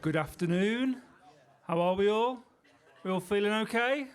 Good afternoon. How are we all? We all feeling okay?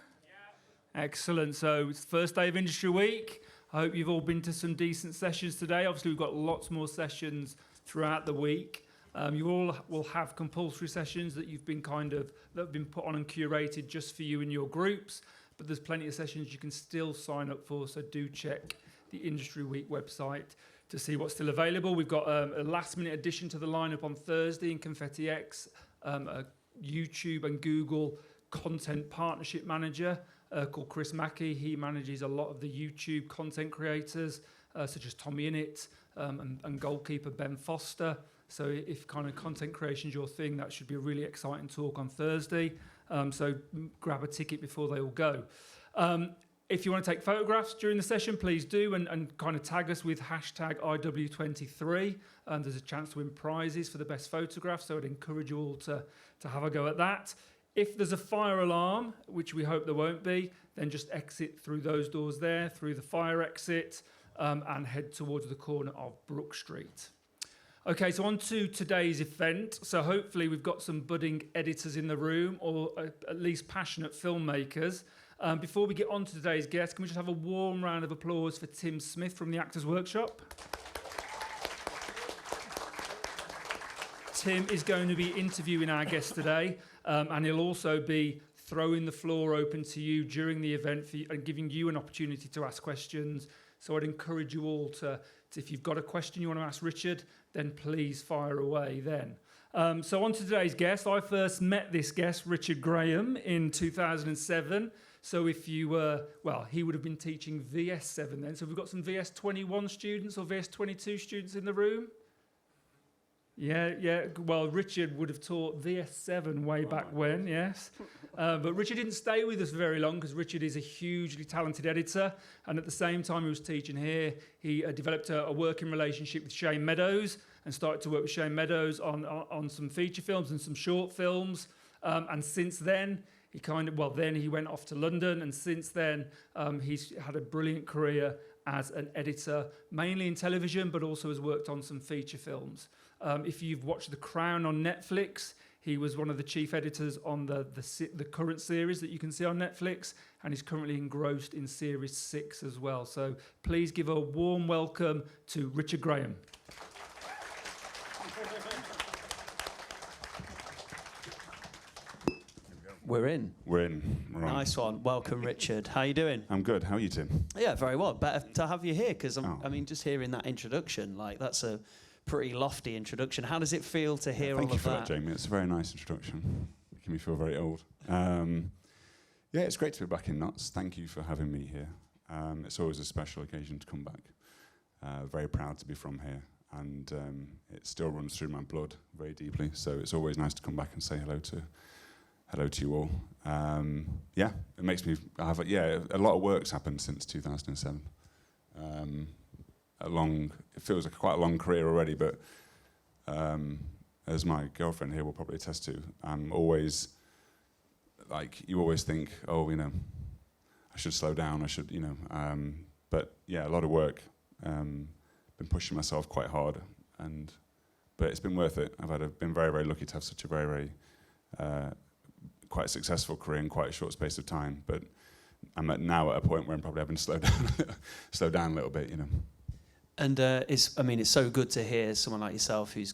Excellent. So it's the first day of Industry Week. I hope you've all been to some decent sessions today. Obviously, we've got lots more sessions throughout the week. You all will have compulsory sessions that that have been put on and curated just for you and your groups. But there's plenty of sessions you can still sign up for. So do check the Industry Week website to see what's still available. We've got a last-minute addition to the lineup on Thursday in Confetti X, a YouTube and Google content partnership manager called Chris Mackey. He manages a lot of the YouTube content creators, such as Tommy Innit and goalkeeper Ben Foster. So if kind of content creation is your thing, that should be a really exciting talk on Thursday. So grab a ticket before they all go. If you want to take photographs during the session, please do, and kind of tag us with hashtag IW23. There's a chance to win prizes for the best photographs, so I'd encourage you all to have a go at that. If there's a fire alarm, which we hope there won't be, then just exit through those doors there, through the fire exit, and head towards the corner of Brook Street. Okay, so on to today's event. So hopefully we've got some budding editors in the room, or at least passionate filmmakers. Before we get on to today's guest, can we just have a warm round of applause for Tim Smith from the Actors Workshop? Tim is going to be interviewing our guest today, and he'll also be throwing the floor open to you during the event and giving you an opportunity to ask questions. So I'd encourage you all to, if you've got a question you want to ask Richard, then please fire away then. So on to today's guest. I first met this guest, Richard Graham, in 2007. So if you were, he would have been teaching VS7 then. So we've got some VS21 students or VS22 students in the room? Yeah. Well, Richard would have taught VS7 way back when, yes. But Richard didn't stay with us very long because Richard is a hugely talented editor. And at the same time he was teaching here, he developed a working relationship with Shane Meadows and started to work with Shane Meadows on some feature films and some short films. And since then, he went off to London. And since then, he's had a brilliant career as an editor, mainly in television, but also has worked on some feature films. If you've watched The Crown on Netflix, he was one of the chief editors on the current series that you can see on Netflix, and he's currently engrossed in Series 6 as well. So please give a warm welcome to Richard Graham. We're in. We're in. We're on. Nice one. Welcome, Richard. How are you doing? I'm good. How are you, Tim? Yeah, very well. Better to have you here because just hearing that introduction, that's a pretty lofty introduction. How does it feel to hear all of that? Thank you for that, Jamie. It's a very nice introduction. Making me feel very old. It's great to be back in Notts. Thank you for having me here. It's always a special occasion to come back. Very proud to be from here, and it still runs through my blood very deeply. So it's always nice to come back and say hello to you all. It makes me a lot of work's happened since 2007. It feels like quite a long career already, but as my girlfriend here will probably attest to, I'm always you always think, I should slow down, but a lot of work, been pushing myself quite hard, but it's been worth it. I've been very, very lucky to have such a very, very quite a successful career in quite a short space of time, but I'm now at a point where I'm probably having to slow down a little bit, And it's so good to hear someone like yourself who's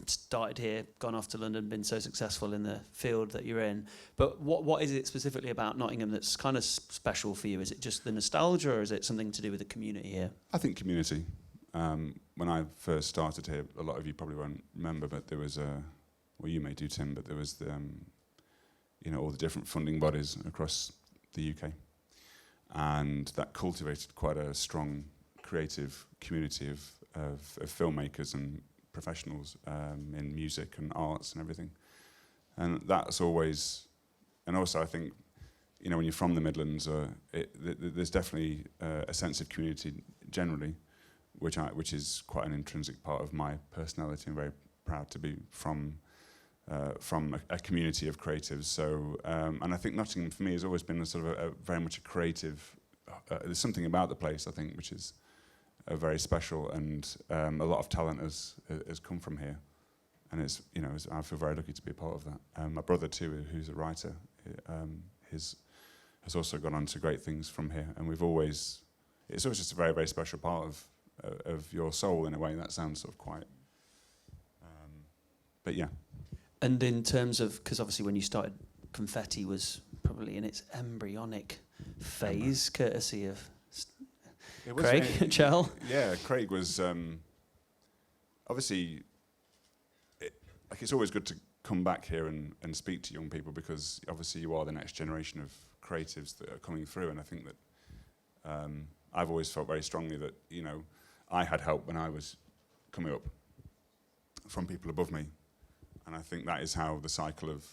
started here, gone off to London, been so successful in the field that you're in. But what is it specifically about Nottingham that's kind of special for you? Is it just the nostalgia, or is it something to do with the community here? I think community. When I first started here, a lot of you probably won't remember, but there was you may do, Tim, but there was all the different funding bodies across the UK, and that cultivated quite a strong creative community of filmmakers and professionals in music and arts and everything. And that's always, and also I think, when you're from the Midlands, there's definitely a sense of community generally, which is quite an intrinsic part of my personality. I'm very proud to be from a community of creatives. So, and I think Nottingham for me has always been very much a creative. There's something about the place, I think, which is very special, and a lot of talent has come from here. and it's, you know, I feel very lucky to be a part of that. My brother too, who's a writer, has also gone on to great things from here, and it's always just a very, very special part of your soul in a way. That sounds sort of quite, but yeah. And in terms of, because obviously when you started, Confetti was probably in its embryonic phase, courtesy of Craig, Chell. Yeah, Craig was obviously. It's always good to come back here and speak to young people, because obviously you are the next generation of creatives that are coming through, and I think that I've always felt very strongly that, you know, I had help when I was coming up from people above me, and I think that is how the cycle of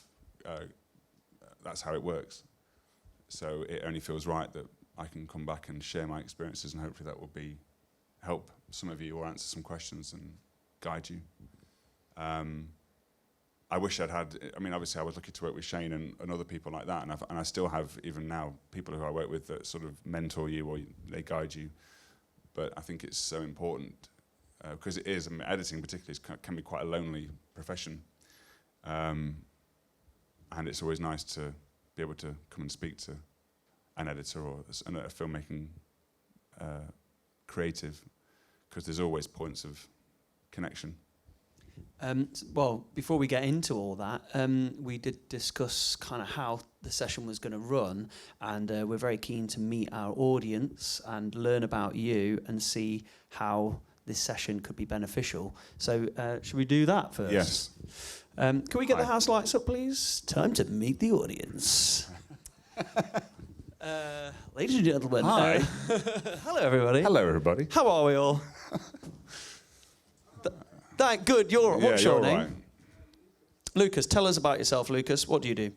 that's how it works. So it only feels right that I can come back and share my experiences, and hopefully that will help some of you or answer some questions and guide you. I wish I'd had, I mean, obviously I was lucky to work with Shane and other people like that, and I still have, even now, people who I work with that sort of mentor you or they guide you. But I think it's so important, because it is, I mean, editing particularly can be quite a lonely profession. And it's always nice to be able to come and speak to an editor or a filmmaking creative, because there's always points of connection. Well, before we get into all that, we did discuss kind of how the session was going to run, and we're very keen to meet our audience and learn about you and see how this session could be beneficial. So should we do that first? Yes. Can we get the house lights up, please? Time to meet the audience. Ladies and gentlemen. Hi. Hello, everybody. Hello, everybody. How are we all? Good. What's your name? Right. Lucas, tell us about yourself, Lucas. What do you do?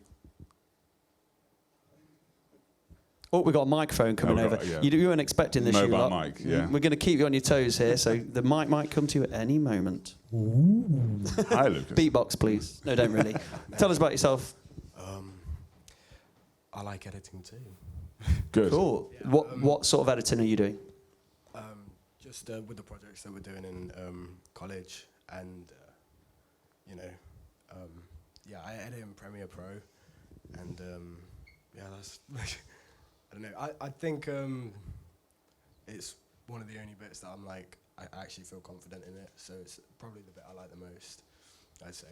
Oh, we've got a microphone coming over. Yeah. You weren't expecting this, you lot. Mobile mic, yeah. We're going to keep you on your toes here, so the mic might come to you at any moment. Hi, Lucas. Beatbox, please. No, don't really. Tell us about yourself. I like editing too. Good. Cool. Yeah, What sort of editing are you doing? Just with the projects that we're doing in college, and I edit in Premiere Pro, and that's I don't know. I think it's one of the only bits that I'm like, I actually feel confident in it. So it's probably the bit I like the most, I'd say.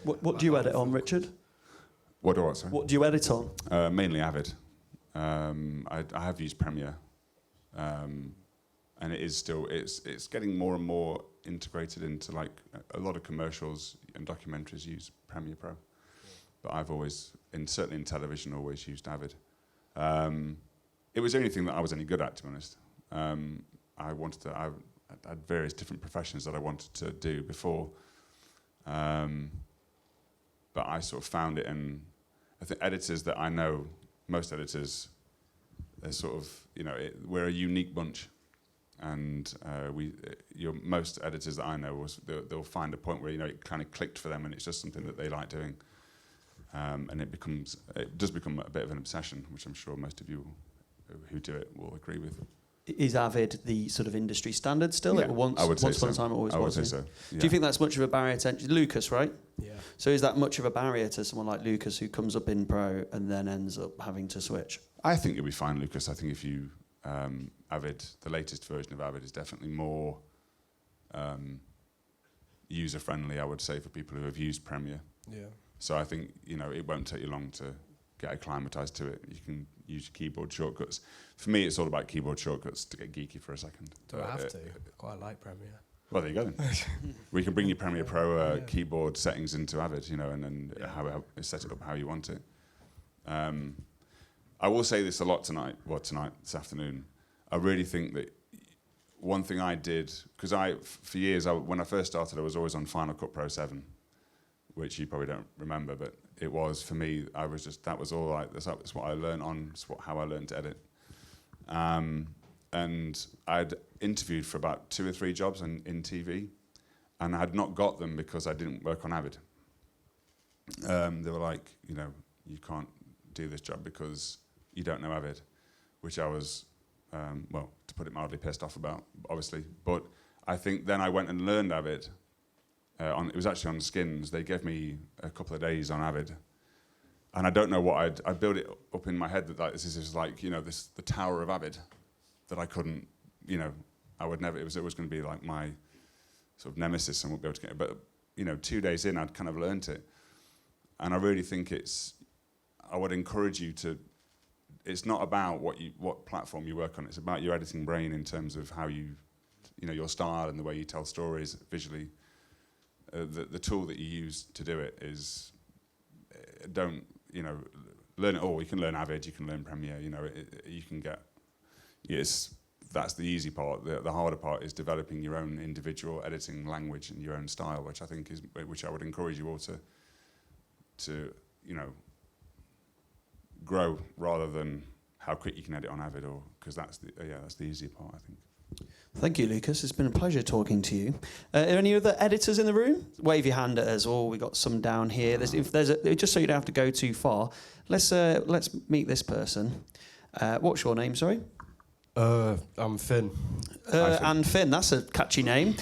What do you edit on, Richard? What do I say? What do you edit on? Mainly Avid. I have used Premiere, and it is still it's getting more and more integrated into, like, a lot of commercials and documentaries use Premiere Pro. Yeah. But I've always, certainly in television, always used Avid. It was the only thing that I was any good at, to be honest. I had various different professions that I wanted to do before, but I sort of found it in, I think editors that I know, most editors, they're sort of, we're a unique bunch. And most editors that I know, they'll find a point where, it kind of clicked for them, and it's just something that they like doing. And it does become a bit of an obsession, which I'm sure most of you who do it will agree with. Is Avid the sort of industry standard still? Yeah, Once I would say upon a so. time it always was. I would say so. Yeah. Do you think that's much of a barrier to entry? Lucas, right? Yeah. So is that much of a barrier to someone like Lucas who comes up in Pro and then ends up having to switch? I think you'll be fine, Lucas. I think if you Avid, the latest version of Avid is definitely more user-friendly, I would say, for people who have used Premiere. Yeah. So I think, it won't take you long to get acclimatized to it. You can use your keyboard shortcuts. For me, it's all about keyboard shortcuts, to get geeky for a second. Do I have to? I quite like Premiere. Well, there you go then. We can bring your Premiere Pro keyboard settings into Avid, and then set it up how you want it. I will say this a lot this afternoon. I really think that one thing I did, because for years, when I first started, I was always on Final Cut Pro 7, which you probably don't remember, but it was, for me, that was all that's what I learned on, how I learned to edit. And I'd interviewed for about 2 or 3 jobs in TV, and I had not got them because I didn't work on Avid. They were like, you can't do this job because you don't know Avid, which I was, to put it mildly, pissed off about, obviously. But I think then I went and learned Avid, it was actually on Skins. They gave me a couple of days on Avid, and I don't know what I built it up in my head that this is like, you know, the Tower of Avid, that I couldn't, you know, I would never. It was always going to be like my sort of nemesis, and wouldn't be able to get it. But you know, 2 days in, I'd kind of learnt it, and I really think I would encourage you to. It's not about what platform you work on. It's about your editing brain in terms of how you know, your style and the way you tell stories visually. The tool that you use to do it is, don't, you know, learn it all. You can learn Avid, you can learn Premiere, you know, you can get, that's the easy part. The harder part is developing your own individual editing language and your own style, which I think which I would encourage you all to you know, grow rather than how quick you can edit on Avid, or because that's the easier part, I think. Thank you, Lucas. It's been a pleasure talking to you. Are there any other editors in the room? Wave your hand at us. Oh, we got some down here. Just so you don't have to go too far. Let's meet this person. What's your name? Sorry. I'm Finn. And Finn. That's a catchy name.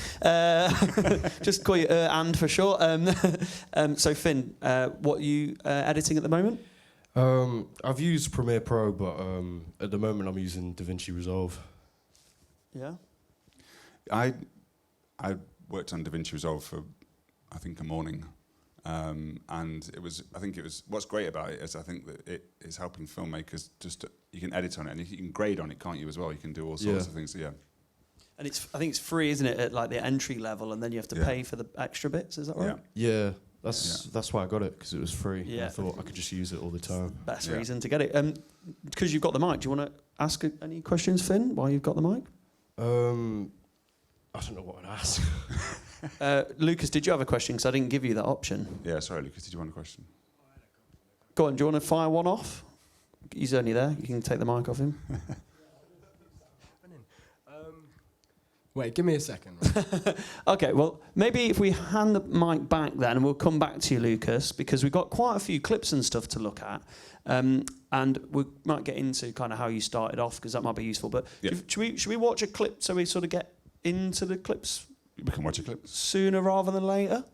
Just call you and for short. So Finn, what are you editing at the moment? I've used Premiere Pro, but at the moment I'm using DaVinci Resolve. Yeah. I worked on DaVinci Resolve for, I think, a morning, and what's great about it is I think that it is helping filmmakers you can edit on it, and you can grade on it, can't you, as well? You can do all sorts of things. Yeah. And I think it's free, isn't it, at like the entry level, and then you have to pay for the extra bits. Is that right? Yeah. That's why I got it, because it was free. Yeah. I thought I could just use it all the time. Best reason to get it. Because you've got the mic, do you want to ask any questions, Finn, while you've got the mic? I don't know what I'd ask. Lucas, did you have a question? Because I didn't give you that option. Yeah, sorry, Lucas, did you want a question? Go on, do you want to fire one off? He's only there. You can take the mic off him. Wait, give me a second. Okay, well, maybe if we hand the mic back then, and we'll come back to you, Lucas, because we've got quite a few clips and stuff to look at. And we might get into kind of how you started off, because that might be useful. But should we watch a clip so we sort of get into the clips? We can watch a clip sooner rather than later.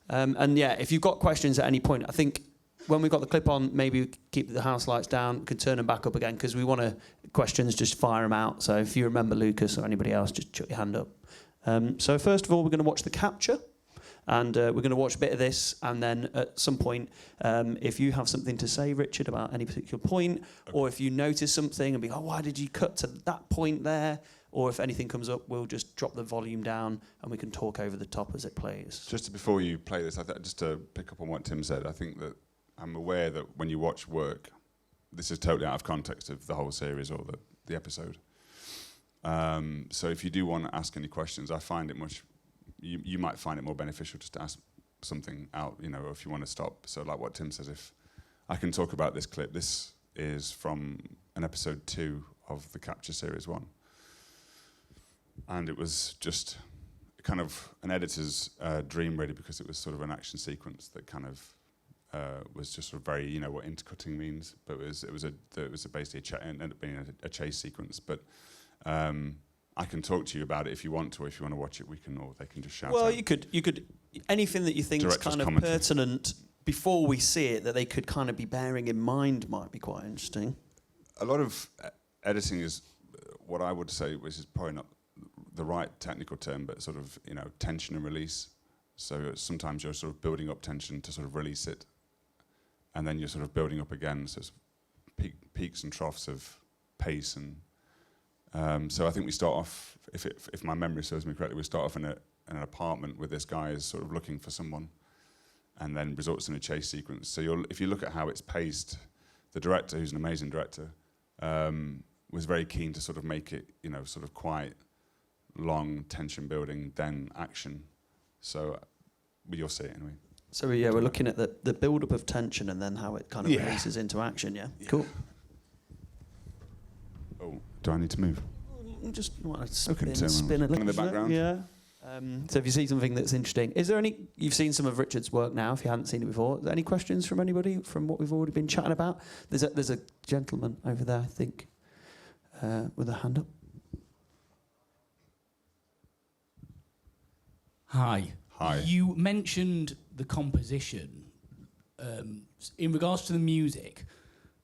And yeah, if you've got questions at any point, I think when we've got the clip on, maybe keep the house lights down, could turn them back up again, because we want to questions, just fire them out. So if you remember Lucas or anybody else, just chuck your hand up. So first of all, we're going to watch the capture. And we're going to watch a bit of this, and then at some point, if you have something to say, Richard, about any particular point, or if you notice something and be, oh, why did you cut to that point there? Or if anything comes up, we'll just drop the volume down and we can talk over the top as it plays. Just before you play this, just to pick up on what Tim said, I think that I'm aware that when you watch work, this is totally out of context of the whole series or the episode. So if you do want to ask any questions, I find it much... You might find it more beneficial just to ask something out, you know, or if you want to stop. So like what Tim says, if I can talk about this clip, this is from an episode 2 of the Capture Series 1. And it was just kind of an editor's dream, really, because it was sort of an action sequence that kind of was just sort of very, you know, what intercutting means. But it was basically ended up being a chase sequence. But I can talk to you about it if you want to, or if you want to watch it, we can, or they can just shout. Well, out. you could anything that you think is kind of pertinent before we see it, that they could kind of be bearing in mind, might be quite interesting. A lot of editing is what I would say, which is probably not the right technical term, but sort of, you know, tension and release. So sometimes you're sort of building up tension to sort of release it, and then you're sort of building up again. So it's peaks and troughs of pace and. So I think we start off, if my memory serves me correctly, we start off in an apartment with this guy is sort of looking for someone, and then results in a chase sequence. So if you look at how it's paced, the director, who's an amazing director, was very keen to sort of make it, you know, sort of quite long tension building, then action. So you'll see it anyway. So yeah, we're looking at the build-up of tension and then how it kind of releases into action. Yeah, cool. Oh, do I need to move? Just want to spin a little in the background. Yeah. So if you see something that's interesting, is there any? You've seen some of Richard's work now. If you hadn't seen it before, is there any questions from anybody from what we've already been chatting about? There's a gentleman over there, I think, with a hand up. Hi. Hi. You mentioned the composition. In regards to the music,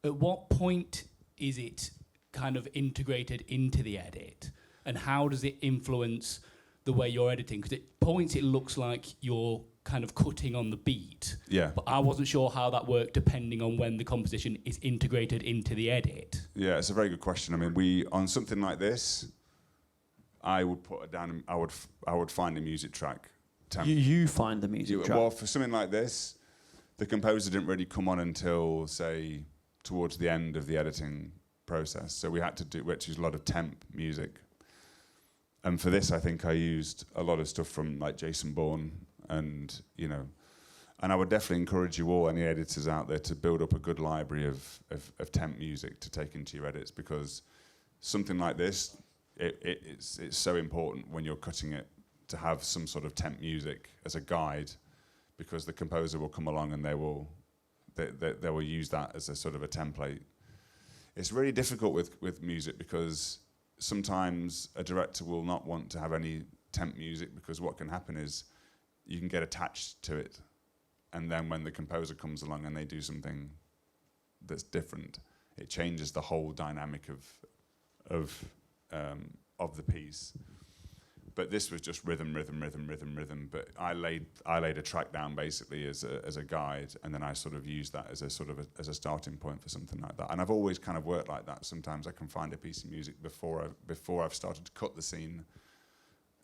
at what point is it kind of integrated into the edit? And how does it influence the way you're editing? Because at points it looks like you're kind of cutting on the beat. Yeah. But I wasn't sure how that worked depending on when the composition is integrated into the edit. Yeah, it's a very good question. I mean, on something like this, I would put it down. I would find a music track. You find the music track. Well, for something like this, the composer didn't really come on until, say, towards the end of the editing process. So we had to use a lot of temp music. And for this, I think I used a lot of stuff from like Jason Bourne, and I would definitely encourage you all, any editors out there, to build up a good library of temp music to take into your edits, because something like this, it's so important when you're cutting it to have some sort of temp music as a guide, because the composer will come along and they will use that as a sort of a template. It's really difficult with music, because sometimes a director will not want to have any temp music, because what can happen is you can get attached to it, and then when the composer comes along and they do something that's different, it changes the whole dynamic of the piece. But this was just rhythm. But I laid a track down basically as a guide, and then I sort of used that as a starting point for something like that. And I've always kind of worked like that. Sometimes I can find a piece of music before I've started to cut the scene,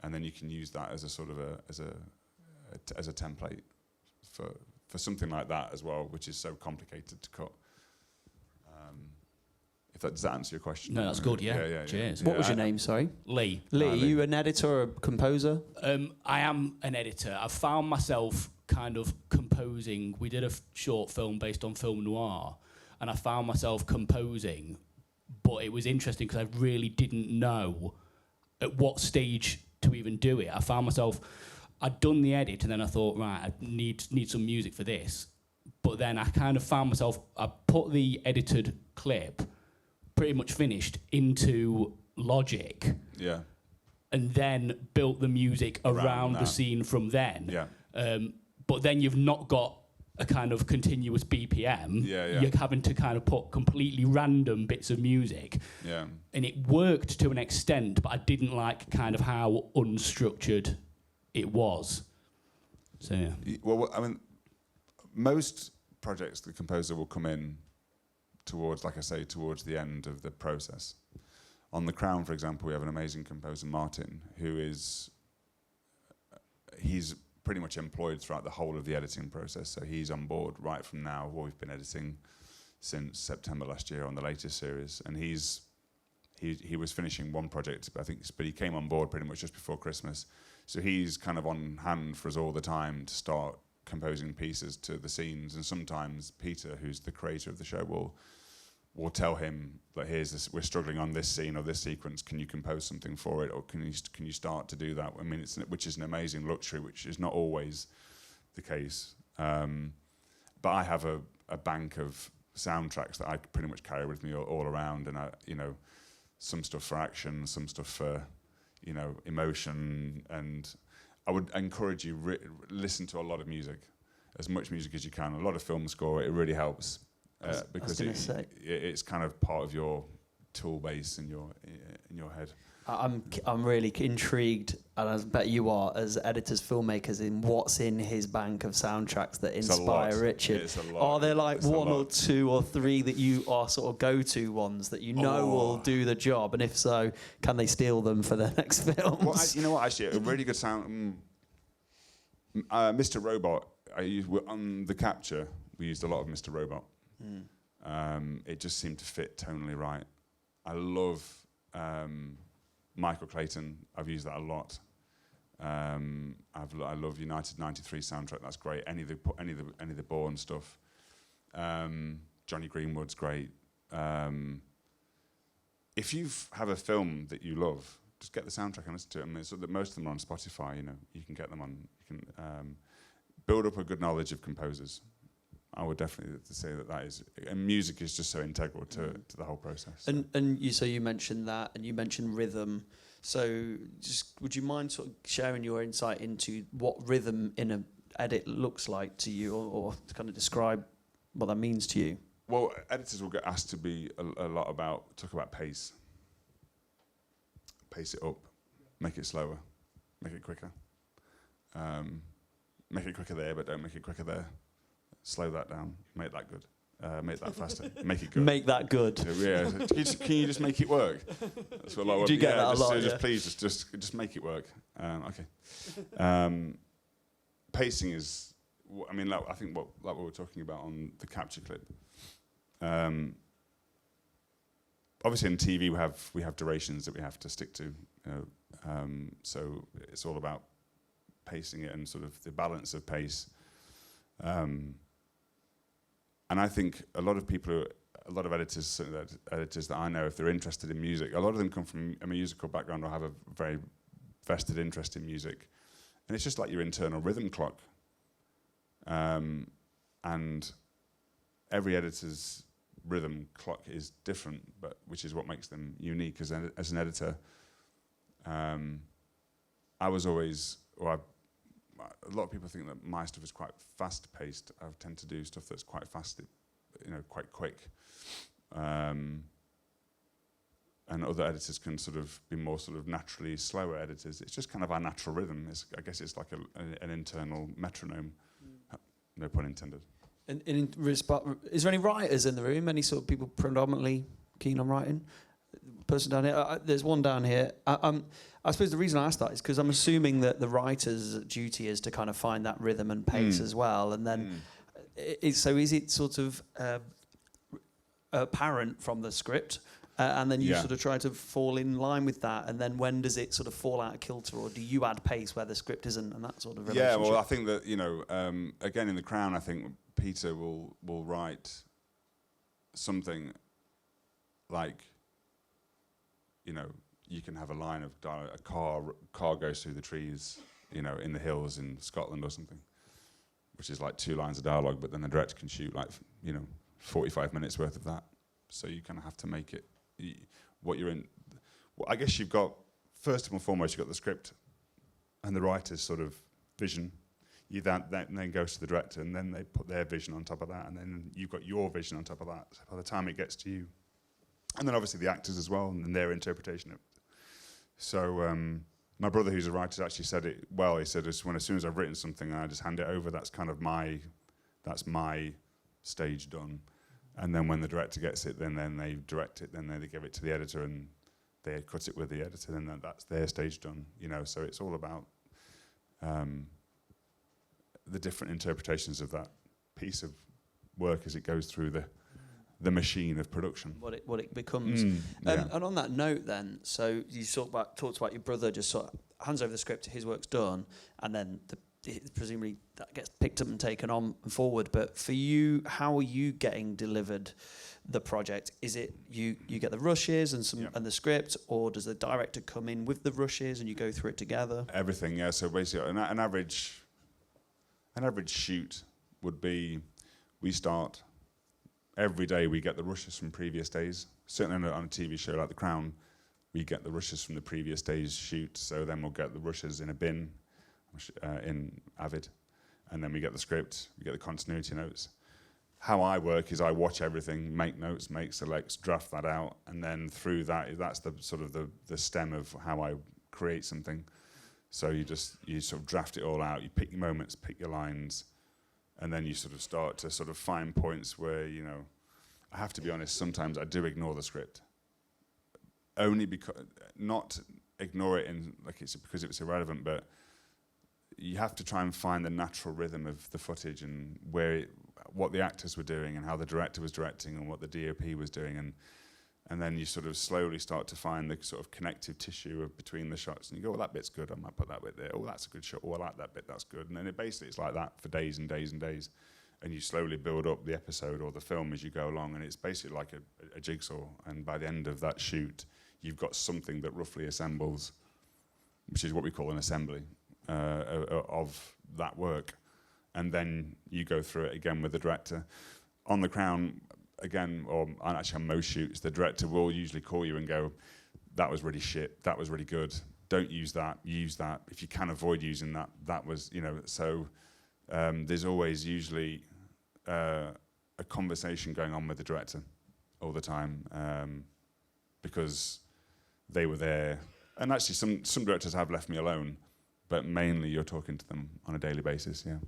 and then you can use that as a sort of as a template for something like that as well, which is so complicated to cut. Does that answer your question? No, that's good, yeah. Cheers. What was your name, sorry? Lee. Lee, are you an editor or a composer? I am an editor. I've found myself kind of composing. We did a short film based on film noir, and I found myself composing, but it was interesting because I really didn't know at what stage to even do it. I found myself, I'd done the edit, and then I thought, right, I need some music for this. But then I kind of found myself, I put the edited clip, pretty much finished, into Logic. Yeah. And then built the music around the scene from then. Yeah. But then you've not got a kind of continuous BPM. Yeah, yeah. You're having to kind of put completely random bits of music. Yeah. And it worked to an extent, but I didn't like kind of how unstructured it was. So, yeah. Well, I mean, most projects, the composer will come in towards, like I say, towards the end of the process. On The Crown, for example, we have an amazing composer, Martin, he's pretty much employed throughout the whole of the editing process. So he's on board right from now. Well, we've been editing since September last year on the latest series, and he was finishing one project, but he came on board pretty much just before Christmas. So he's kind of on hand for us all the time to start composing pieces to the scenes. And sometimes Peter, who's the creator of the show, will tell him, like, here's this, we're struggling on this scene or this sequence, can you compose something for it, or can you start to do that? I mean, which is an amazing luxury, which is not always the case. But I have a bank of soundtracks that I pretty much carry with me all around, and some stuff for action, some stuff for emotion, and I would encourage you listen to a lot of music, as much music as you can. A lot of film score, it really helps. Because it's kind of part of your tool base in your head. I'm really intrigued, and I bet you are, as editors, filmmakers, in what's in his bank of soundtracks that inspire Richard. It's a lot. Are there like one or two or three that you are sort of go-to ones that will do the job? And if so, can they steal them for their next films? Well, you know what? Actually, a really good sound. Mr. Robot. On the capture, we used a lot of Mr. Robot. It just seemed to fit tonally right. I love Michael Clayton. I've used that a lot. I love IW23 soundtrack. That's great. Any of the Bourne stuff. Johnny Greenwood's great. If you have a film that you love, just get the soundtrack and listen to it. I mean, so that most of them are on Spotify. You can get them on. You can build up a good knowledge of composers. I would definitely say that is, and music is just so integral to the whole process. And you mentioned that, and you mentioned rhythm. So just would you mind sort of sharing your insight into what rhythm in an edit looks like to you, or to kind of describe what that means to you? Well, editors will get asked to be a lot about, talk about pace. Pace it up, make it slower, make it quicker. Make it quicker there, but don't make it quicker there. Slow that down, make that good. Make that faster, make it good. Make that good. So, yeah, so can you just make it work? That's what a lot of Do you get that a lot? Just Yeah. please, just make it work. Okay. Pacing is, I mean, I think like what we were talking about on the capture clip. Obviously, in TV we have durations that we have to stick to. So it's all about pacing it and sort of the balance of pace. And I think a lot of editors, certainly editors that I know, if they're interested in music, a lot of them come from a musical background or have a very vested interest in music. And it's just like your internal rhythm clock. And every editor's rhythm clock is different, but which is what makes them unique as an editor. I was always, a lot of people think that my stuff is quite fast-paced. I tend to do stuff that's quite fast, quite quick. And other editors can sort of be more sort of naturally slower editors. It's just kind of our natural rhythm. I guess it's like an internal metronome. No pun intended. And is there any writers in the room? Any sort of people predominantly keen on writing? Person down here. There's one down here. I suppose the reason I asked that is because I'm assuming that the writer's duty is to kind of find that rhythm and pace as well. And then, so is it sort of apparent from the script? And then you sort of try to fall in line with that. And then when does it sort of fall out of kilter? Or do you add pace where the script isn't, and that sort of relationship? Yeah, well, I think that, again, in The Crown, I think Peter will write something like, you can have a line of dialogue, a car goes through the trees, in the hills in Scotland or something, which is like 2 lines of dialogue, but then the director can shoot 45 minutes worth of that. So you kind of have to make it what you're in. Well, I guess you've got, first and foremost, you've got the script and the writer's sort of vision. You that then goes to the director, and then they put their vision on top of that, and then you've got your vision on top of that. So by the time it gets to you, and then obviously the actors as well, and their interpretation of it. So my brother, who's a writer, actually said it well. He said, as soon as I've written something, I just hand it over. That's kind of my stage done. And then when the director gets it, then they direct it. Then they give it to the editor, and they cut it with the editor. And then that's their stage done. So it's all about the different interpretations of that piece of work as it goes through the machine of production. What it becomes. And on that note then, so you talked about your brother just sort of hands over the script, his work's done, and then presumably that gets picked up and taken on and forward. But for you, how are you getting delivered the project? Is it you get the rushes and the script, or does the director come in with the rushes and you go through it together? Everything, yeah. So basically an average shoot would be, we start every day, we get the rushes from previous days. Certainly on a TV show like The Crown, we get the rushes from the previous day's shoot. So then we'll get the rushes in a bin in Avid, and then we get the script, we get the continuity notes. How I work is I watch everything, make notes, make selects, draft that out, and then through that's the sort of the stem of how I create something. So you sort of draft it all out, you pick your moments, pick your lines, and then you sort of start to sort of find points where, I have to be honest, sometimes I do ignore the script. Only because, not ignore it because it's irrelevant, but you have to try and find the natural rhythm of the footage and what the actors were doing and how the director was directing and what the DOP was doing, and then you sort of slowly start to find the sort of connective tissue between the shots, and you go, well, that bit's good, I might put that bit there. Oh, that's a good shot. Oh, I like that bit. That's good. And then it's like that for days and days and days, and you slowly build up the episode or the film as you go along, and it's basically like a jigsaw. And by the end of that shoot, you've got something that roughly assembles, which is what we call an assembly of that work. And then you go through it again with the director. On The Crown, again, or actually on most shoots, the director will usually call you and go, that was really shit. That was really good. Don't use that. Use that. If you can avoid using that, that was, you know. So there's always usually a conversation going on with the director all the time, because they were there. And actually, some directors have left me alone, but mainly you're talking to them on a daily basis. Yeah.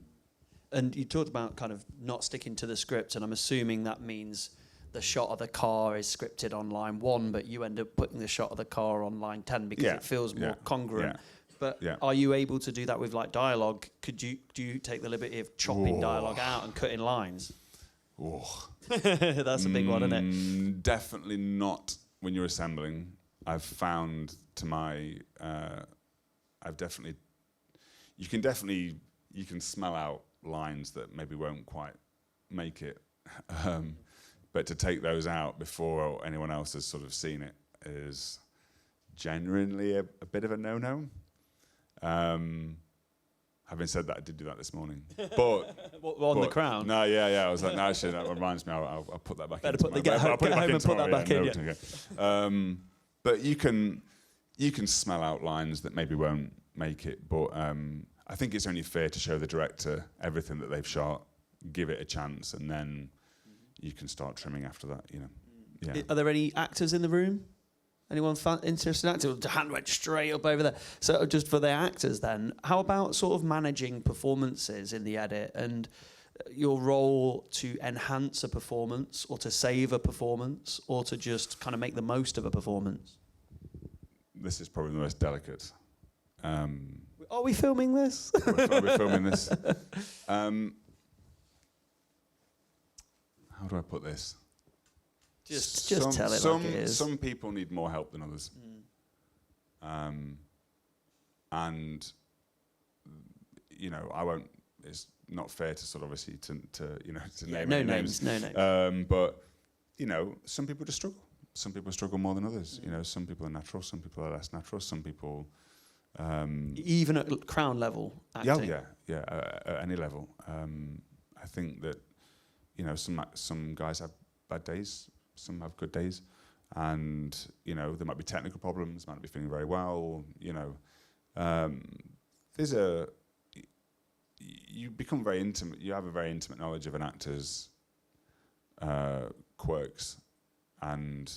And you talked about kind of not sticking to the script, and I'm assuming that means the shot of the car is scripted on line 1, but you end up putting the shot of the car on line 10 because it feels more congruent. But are you able to do that with like dialogue? Do you take the liberty of chopping dialogue out and cutting lines? That's a big one, isn't it? Definitely not when you're assembling. I've found to my, you can smell out lines that maybe won't quite make it. But to take those out before anyone else has sort of seen it is genuinely a bit of a no-no. Having said that, I did do that this morning. But on The Crown? No, yeah. I was like, no, actually, that reminds me. I'll put that back in. Get home and put that back in. But you can smell out lines that maybe won't make it. But I think it's only fair to show the director everything that they've shot, give it a chance, and then you can start trimming after that, you know. Yeah. Are there any actors in the room? Anyone interested in acting? The hand went straight up over there. So just for the actors then, how about sort of managing performances in the edit and your role to enhance a performance or to save a performance or to just kind of make the most of a performance? This is probably the most delicate. Are we filming this? Are we filming this? How do I put this? Just tell it like it is. Some people need more help than others. And, you know, I won't, it's not fair to sort of obviously to name any names. No names. But, you know, some people just struggle. Some people struggle more than others. You know, some people are natural, some people are less natural, some people... Even at Crown level acting? Yeah, at any level. I think that, you know, some guys have bad days, some have good days, and, you know, there might be technical problems, might not be feeling very well, you know. You become very intimate, you have a very intimate knowledge of an actor's quirks, and,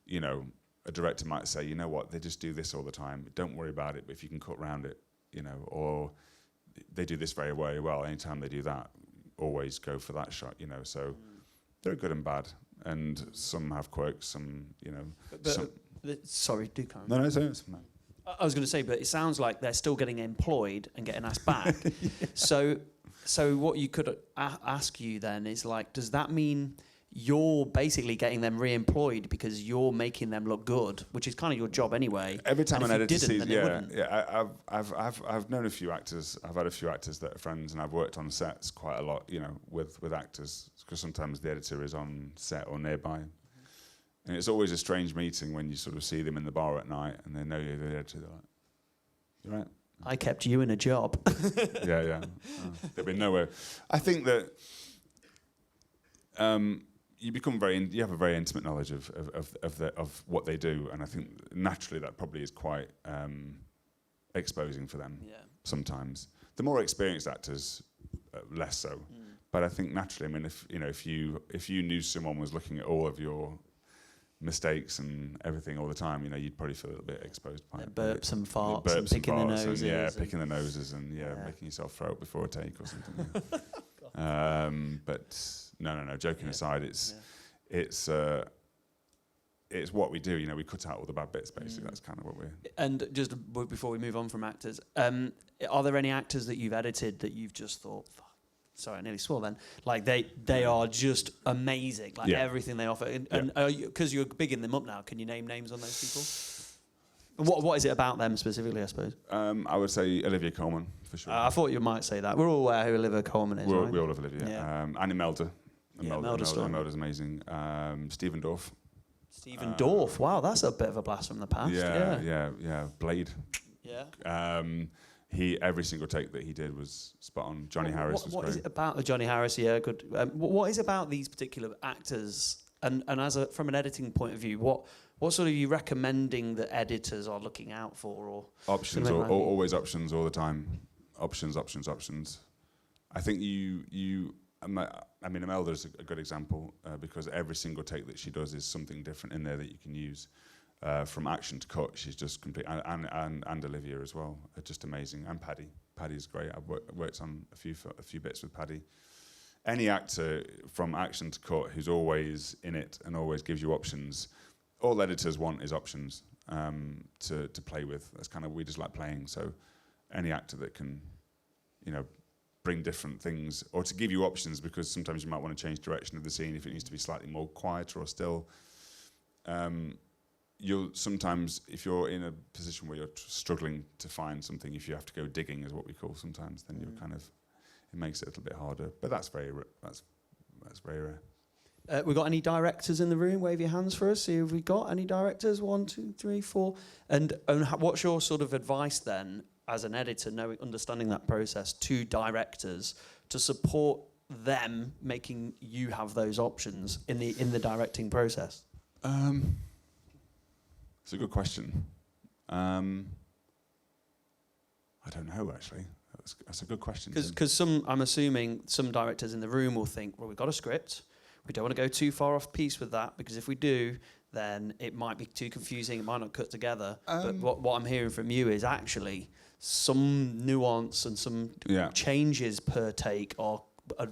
you know, a director might say, you know what, they just do this all the time, don't worry about it, but if you can cut around it, you know, or they do this very, very well, anytime they do that, always go for that shot, you know, so they're good and bad, and some have quirks, some, you know. Sorry, do come. No, no. I was going to say, but it sounds like they're still getting employed and getting asked back. So what you could ask you then is like, does that mean you're basically getting them re-employed because you're making them look good, which is kind of your job anyway? Every time an editor sees, I've known a few actors. I've had a few actors that are friends, and I've worked on sets quite a lot, you know, with actors, because sometimes the editor is on set or nearby, and it's always a strange meeting when you sort of see them in the bar at night and they know you're the editor. They're like, "You're right. I kept you in a job." Yeah. There'll be nowhere. I think that. You have a very intimate knowledge of what they do, and I think naturally that probably is quite exposing for them. Yeah. Sometimes the more experienced actors, less so. But I think naturally, I mean, if you knew someone was looking at all of your mistakes and everything all the time, you know, you'd probably feel a little bit exposed by it. Burps and farts and picking the noses. And, picking the noses and making yourself throw up before a take or something. But no. Joking aside, it's what we do. You know, we cut out all the bad bits. Basically, that's kind of what we're. And just before we move on from actors, are there any actors that you've edited that you've just thought, fuck, sorry, I nearly swore then. Like they are just amazing. Like everything they offer. And because you're bigging them up now, can you name names on those people? What is it about them specifically, I suppose? I would say Olivia Colman, for sure. I thought you might say that. We're all aware who Olivia Colman is, right? We all love Olivia. Yeah. Annie Melder. Melder's amazing. Stephen Dorff. Stephen Dorff. Wow, that's a bit of a blast from the past. Yeah. Blade. Yeah. Every single take that he did was spot on. Johnny Harris was great. What is it about the Johnny Harris? Yeah, good. What is it about these particular actors? And from an editing point of view, What sort of are you recommending that editors are looking out for? Or Options, something like that? always options all the time. Options. I think I mean, Imelda's a good example because every single take that she does is something different in there that you can use. From action to cut, she's just complete, and Olivia as well, are just amazing. And Paddy's great. I've worked on a few bits with Paddy. Any actor from action to cut who's always in it and always gives you options. All editors want is options to play with. That's kind of, we just like playing. So any actor that can, bring different things, or to give you options, because sometimes you might want to change direction of the scene if it needs to be slightly more quieter or still. You'll sometimes, if you're in a position where you're struggling to find something, if you have to go digging, is what we call sometimes, then you're kind of, it makes it a little bit harder. But that's very rare. We got any directors in the room? Wave your hands for us. See if we got any directors. 1, 2, 3, 4. And what's your sort of advice then, as an editor, understanding that process, to directors to support them making you have those options in the directing process? It's a good question. I don't know, actually. That's a good question. Because I'm assuming some directors in the room will think, well, we've got a script. We don't want to go too far off piece with that, because if we do, then it might be too confusing. It might not cut together. But what I'm hearing from you is actually some nuance and some changes per take are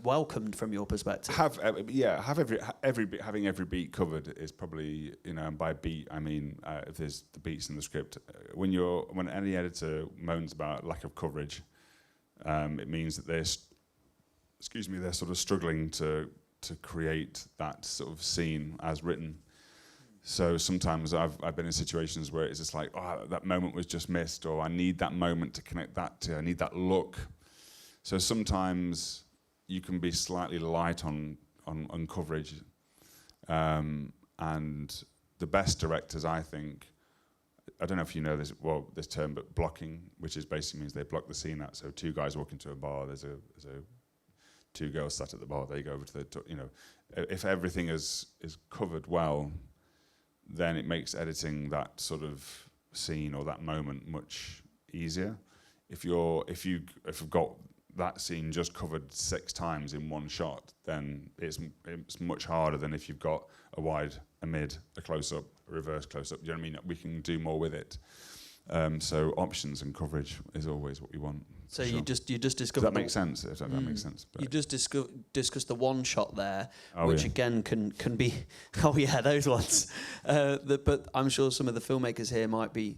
welcomed from your perspective. Having every beat covered is probably, and by beat I mean if there's the beats in the script. When any editor moans about lack of coverage, it means that they're sort of struggling to create that sort of scene as written. So sometimes I've been in situations where it's just like, oh, that moment was just missed, or I need that moment to connect that to, I need that look. So sometimes you can be slightly light on coverage. And the best directors, I think, I don't know if you know this term, but blocking, which is basically means they block the scene out. So 2 guys walk into a bar, there's 2 girls sat at the bar, they go over to the, if everything is covered well, then it makes editing that sort of scene or that moment much easier. If you've got that scene just covered 6 times in one shot, then it's much harder than if you've got a wide, a mid, a close-up, a reverse close-up. You know what I mean? We can do more with it. So options and coverage is always what we want. So you just discovered. Does that make sense? If that makes sense. But you just discussed the one shot there, which again can be. Oh yeah, those ones. But I'm sure some of the filmmakers here might be.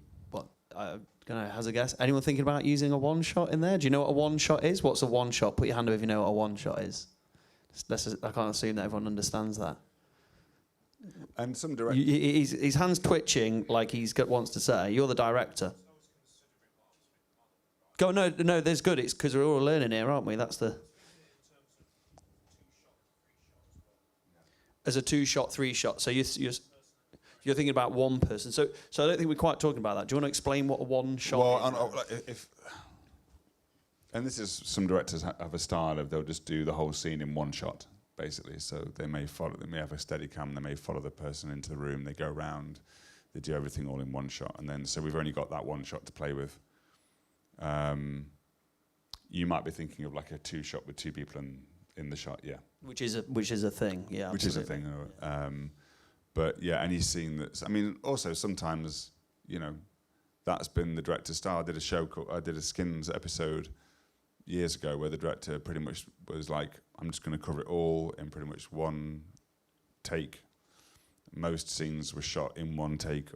Has a guess? Anyone thinking about using a one shot in there? Do you know what a one shot is? What's a one shot? Put your hand up if you know what a one shot is. I can't assume that everyone understands that. And some directors. His hand's twitching like wants to say. You're the director. Go, no, there's good. It's because we're all learning here, aren't we? That's the... As a 2-shot, 3-shot. So you're thinking about one person. So I don't think we're quite talking about that. Do you want to explain what a one-shot is? And this is, some directors have a style of they'll just do the whole scene in one shot, basically. So they may have a steady cam, they may follow the person into the room, they go around, they do everything all in one shot. And then, so we've only got that one shot to play with. You might be thinking of like a 2-shot with 2 people in the shot, yeah. Which is a thing, yeah. Which absolutely. Is a thing. But yeah, any scene that's, I mean, also sometimes, that's been the director's style. I did a Skins episode years ago where the director pretty much was like, I'm just going to cover it all in pretty much one take. Most scenes were shot in one take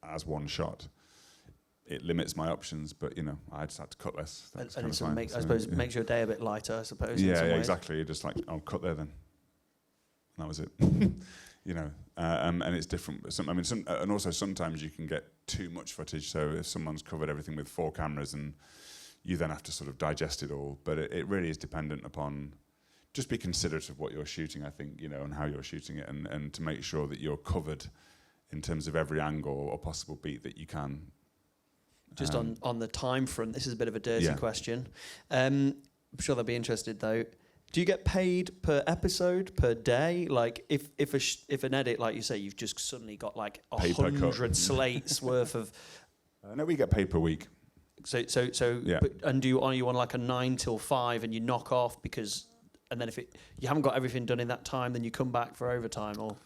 as one shot. It limits my options, but I just had to cut less. That's kind of fine. I suppose makes your day a bit lighter, I suppose. Yeah, exactly. You're just like, I'll cut there then. And that was it. And it's different. And also sometimes you can get too much footage. So if someone's covered everything with 4 cameras, and you then have to sort of digest it all. But it really is dependent upon. Just be considerate of what you're shooting, I think, and how you're shooting it, and to make sure that you're covered in terms of every angle or possible beat that you can. Just on the time front, this is a bit of a dirty question. I'm sure they'll be interested though. Do you get paid per episode, per day? Like, if an edit, like you say, you've just suddenly got like Pay per cut. 100 slates worth of. No, we get paid per week. So Yeah. But, and are you on like a 9 till 5 and you knock off because, and then if you haven't got everything done in that time, then you come back for overtime or.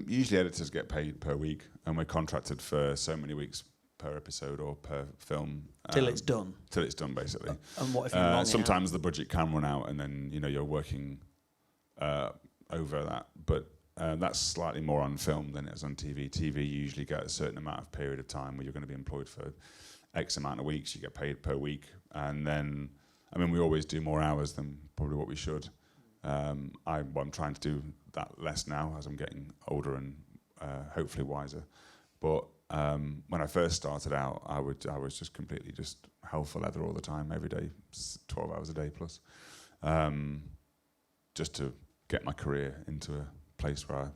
Usually editors get paid per week, and we're contracted for so many weeks per episode or per film. Till it's done. Till it's done, basically. And what if you long it out? Sometimes the budget can run out, and then you're working over that. But that's slightly more on film than it is on TV. TV usually get a certain amount of period of time where you're going to be employed for X amount of weeks. You get paid per week, and then we always do more hours than probably what we should. I'm trying to do that less now as I'm getting older and hopefully wiser. But when I first started out, I was just completely just hell for leather all the time, every day, 12 hours a day plus, just to get my career into a place where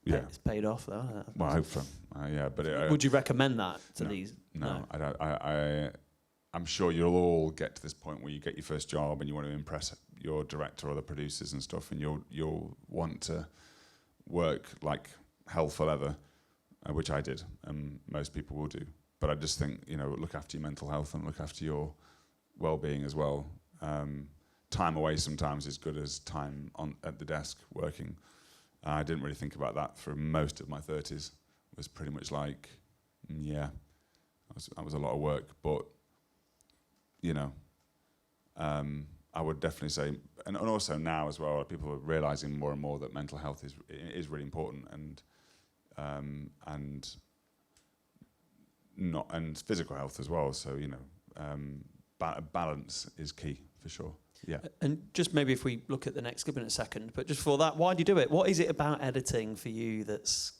It's paid off though. Well, I hope so. Yeah, but would you recommend that to no, these? No, I don't. I'm sure you'll all get to this point where you get your first job and you want to impress your director or the producers and stuff, and you'll want to work like hell for leather, which I did, and most people will do. But I just think, look after your mental health and look after your well-being as well. Time away sometimes is good as time at the desk working. I didn't really think about that for most of my 30s. It was pretty much like, that was a lot of work. But, I would definitely say, and also now as well, people are realising more and more that mental health is really important, and physical health as well. So, balance is key for sure. Yeah. And just maybe if we look at the next clip in a second, but just for that, why do you do it? What is it about editing for you that's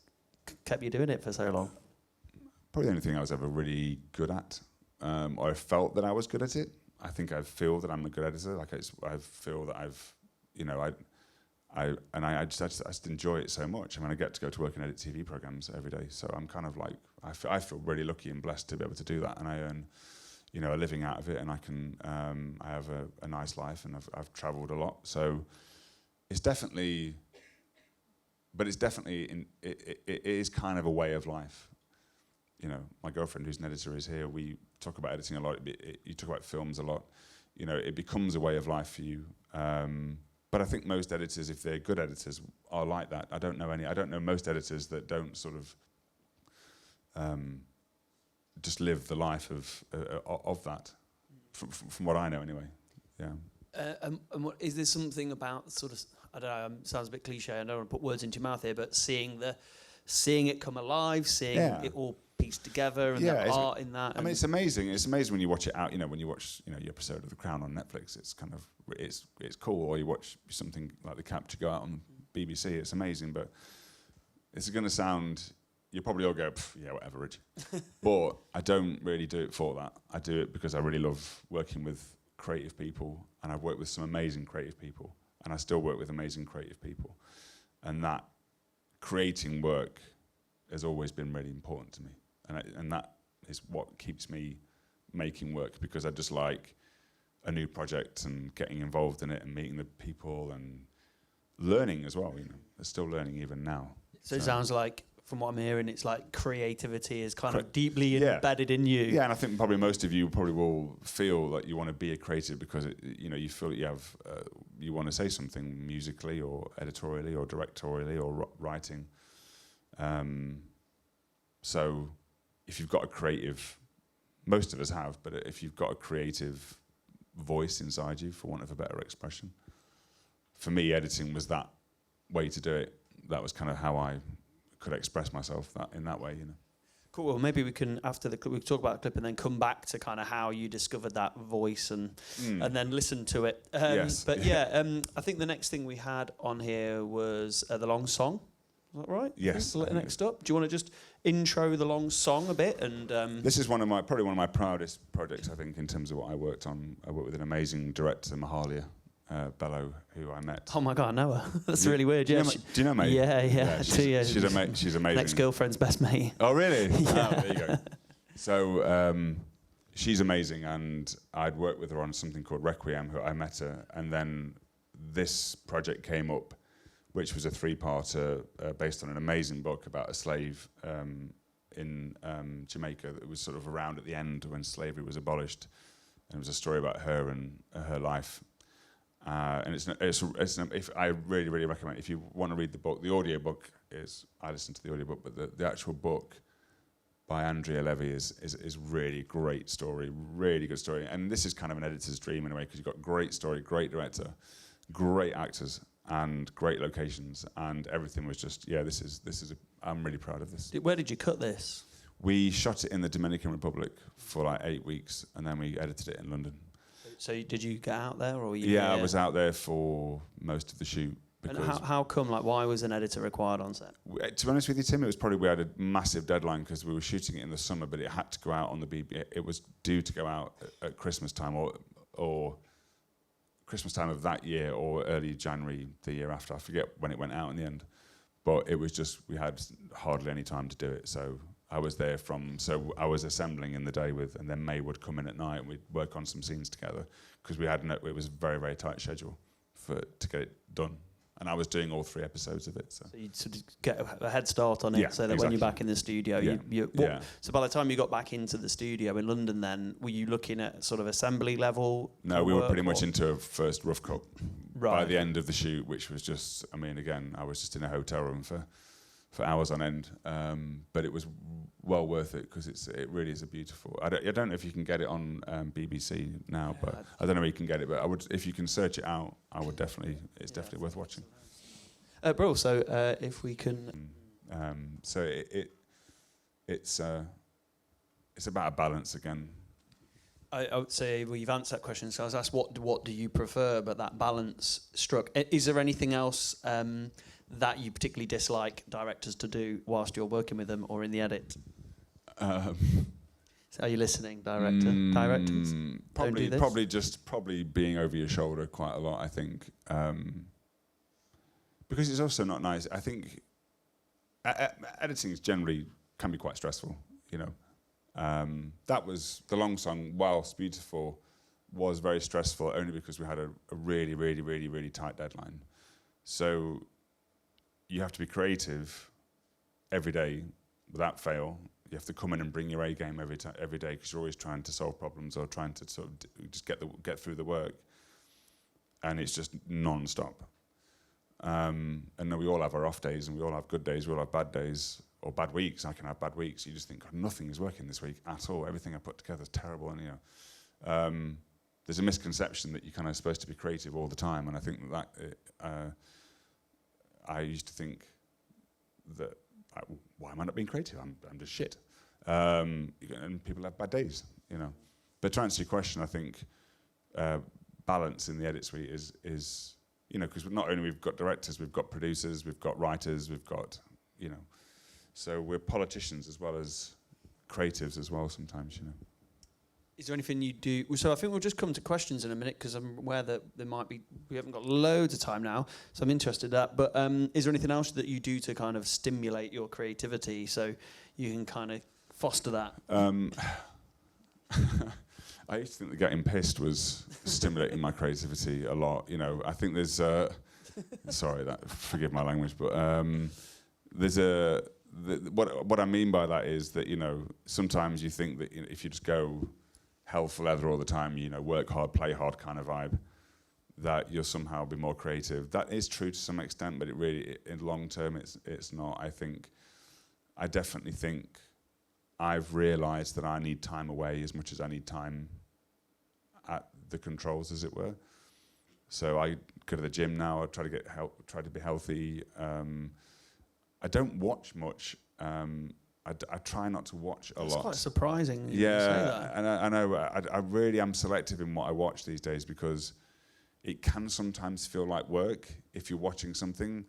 kept you doing it for so long? Probably the only thing I was ever really good at, or I felt that I was good at it. I think I feel that I'm a good editor. Like I feel that I just enjoy it so much. I get to go to work and edit TV programs every day. So I'm kind of like, I feel really lucky and blessed to be able to do that, and I earn a living out of it, and I can I have a nice life, and I've travelled a lot. So it is kind of a way of life. My girlfriend, who's an editor, is here. We talk about editing a lot. You talk about films a lot. It becomes a way of life for you. But I think most editors, if they're good editors, are like that. I don't know most editors that don't sort of just live the life of that, from what I know anyway. Yeah. And what is there something about sort of, I don't know, sounds a bit cliche, I don't want to put words into your mouth here, but seeing it come alive, seeing it all pieced together, and the art in that. It's amazing. It's amazing when you watch it out. When you watch your episode of The Crown on Netflix, it's kind of it's cool. Or you watch something like The Capture go out on BBC. It's amazing, but it's going to sound. You probably all go, yeah, whatever, Rich. But I don't really do it for that. I do it because I really love working with creative people, and I've worked with some amazing creative people, and I still work with amazing creative people, and that creating work has always been really important to me, and that is what keeps me making work, because I just like a new project and getting involved in it and meeting the people and learning as well. I'm still learning even now. So it sounds like, from what I'm hearing, it's like creativity is kind of deeply embedded in you. Yeah, and I think probably most of you probably will feel that you want to be a creative because you feel that you have you want to say something musically or editorially or directorially or writing. So if you've got a creative, most of us have, but if you've got a creative voice inside you, for want of a better expression, for me, editing was that way to do it. That was kind of how I could express myself in that way, Cool. Well, maybe we can, after the clip, we can talk about the clip and then come back to kind of how you discovered that voice and then listen to it. Yes. But I think the next thing we had on here was the long song. Is that right? Yes. Next up, do you want to just intro the long song a bit? And this is probably one of my proudest projects, I think, in terms of what I worked on. I worked with an amazing director, Mahalia Bello, who I met. Oh my God, I know her. That's really weird. Yeah. Do you know mate? Yeah. She's amazing. Ex-girlfriend's best mate. Oh really? Yeah. Oh, there you go. So she's amazing, and I'd worked with her on something called Requiem. I met her, and then this project came up, which was a 3-parter based on an amazing book about a slave in Jamaica that was sort of around at the end when slavery was abolished. And it was a story about her and her life. And I really, really recommend, if you want to read the book, the audiobook is, I listened to the audiobook, but the actual book by Andrea Levy is really great story, really good story. And this is kind of an editor's dream in a way, because you've got great story, great director, great actors, and great locations, and everything was just, I'm really proud of this. Where did you cut this? We shot it in the Dominican Republic for like 8 weeks, and then we edited it in London. So did you get out there, or were you? Yeah, I was out there for most of the shoot. And how come? Like, why was an editor required on set? To be honest with you, Tim, it was probably we had a massive deadline because we were shooting it in the summer, but it had to go out on the BB. It was due to go out at Christmas time or Christmas time of that year or early January the year after. I forget when it went out in the end, but it was just we had hardly any time to do it. So I was there so I was assembling in the day and then May would come in at night and we'd work on some scenes together because it was a very, very tight schedule to get it done. And I was doing all 3 episodes of it. So you'd sort of get a head start on it, so that when you're back in the studio, So by the time you got back into the studio in London, then were you looking at sort of assembly level? No, we were pretty much into a first rough cut by the end of the shoot, which was just, I mean, again, I was just in a hotel room for hours on end, but it was well worth it because it really is a beautiful. I don't know if you can get it on BBC now, but I don't know where you can get it. But I would, if you can search it out, I would definitely. It's definitely worth watching. Bro, so if we can, so it's about a balance again. I would say, well, you've answered that question. So I was asked, what do you prefer? But that balance struck. Is there anything else that you particularly dislike directors to do whilst you're working with them or in the edit? So are you listening, directors? Probably being over your shoulder quite a lot, I think. Because it's also not nice. I think editing generally can be quite stressful, you know. That was the long song, whilst beautiful, was very stressful only because we had a really, really, really, really tight deadline. So you have to be creative every day without fail. You have to come in and bring your A game every day because you're always trying to solve problems or trying to sort of just get through the work. And it's just non-stop. And then we all have our off days and we all have good days, we all have bad days or bad weeks. I can have bad weeks. You just think, God, nothing is working this week at all. Everything I put together is terrible. And, you know, there's a misconception that you're kind of supposed to be creative all the time. And I think that I used to think that, why am I not being creative? I'm just shit. And people have bad days, you know. But to answer your question, I think balance in the edit suite is you know, because not only we've got directors, we've got producers, we've got writers, we've got, you know. So we're politicians as well as creatives as well sometimes, you know. Is there anything you do? So I think we'll just come to questions in a minute because I'm aware that there might be, we haven't got loads of time now, so I'm interested in that. But is there anything else that you do to kind of stimulate your creativity so you can kind of foster that? I used to think that getting pissed was stimulating my creativity a lot. You know, I think there's forgive my language, but there's what I mean by that is that, you know, sometimes you think that, you know, if you just go hell for leather all the time, you know, work hard, play hard kind of vibe, that you'll somehow be more creative. That is true to some extent, but it really, in long term, it's not. I definitely think I've realised that I need time away as much as I need time at the controls, as it were. So I go to the gym now. I try to be healthy. I don't watch much. I try not to watch a lot. It's quite surprising. Yeah, you say that. and I know. I really am selective in what I watch these days because it can sometimes feel like work if you're watching something.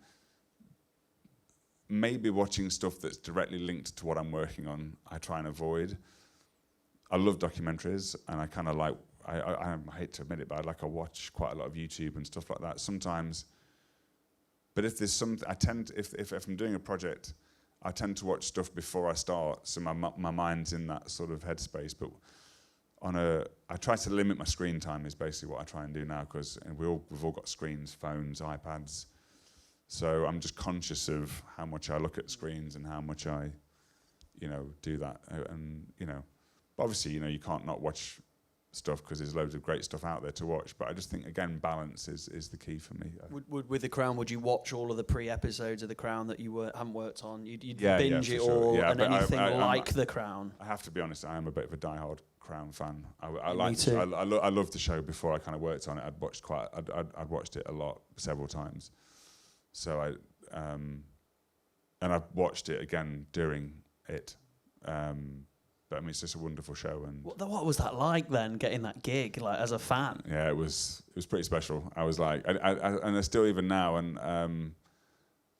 Maybe watching stuff that's directly linked to what I'm working on, I try and avoid. I love documentaries, and I kind of like, I hate to admit it, but I watch quite a lot of YouTube and stuff like that sometimes. But if there's something, if I'm doing a project, I tend to watch stuff before I start, so my mind's in that sort of headspace. But I try to limit my screen time is basically what I try and do now, because we've all got screens, phones, iPads. So I'm just conscious of how much I look at screens and how much I, do that. And, obviously, you can't not watch stuff because there's loads of great stuff out there to watch. But I just think, again, balance is the key for me. With The Crown, would you watch all of the pre-episodes of The Crown that you haven't worked on? You'd Yeah, binge yeah, it for sure. all Yeah, and but anything I'm- like The Crown? I have to be honest, I am a bit of a diehard Crown fan. I Me like too. I loved the show before I kind of worked on it. I'd watched it a lot, several times. So and I've watched it again during it. But I mean, it's just a wonderful show. And What was that like then, getting that gig, like as a fan? yeah, it was pretty special. I was like, and I still, even now, and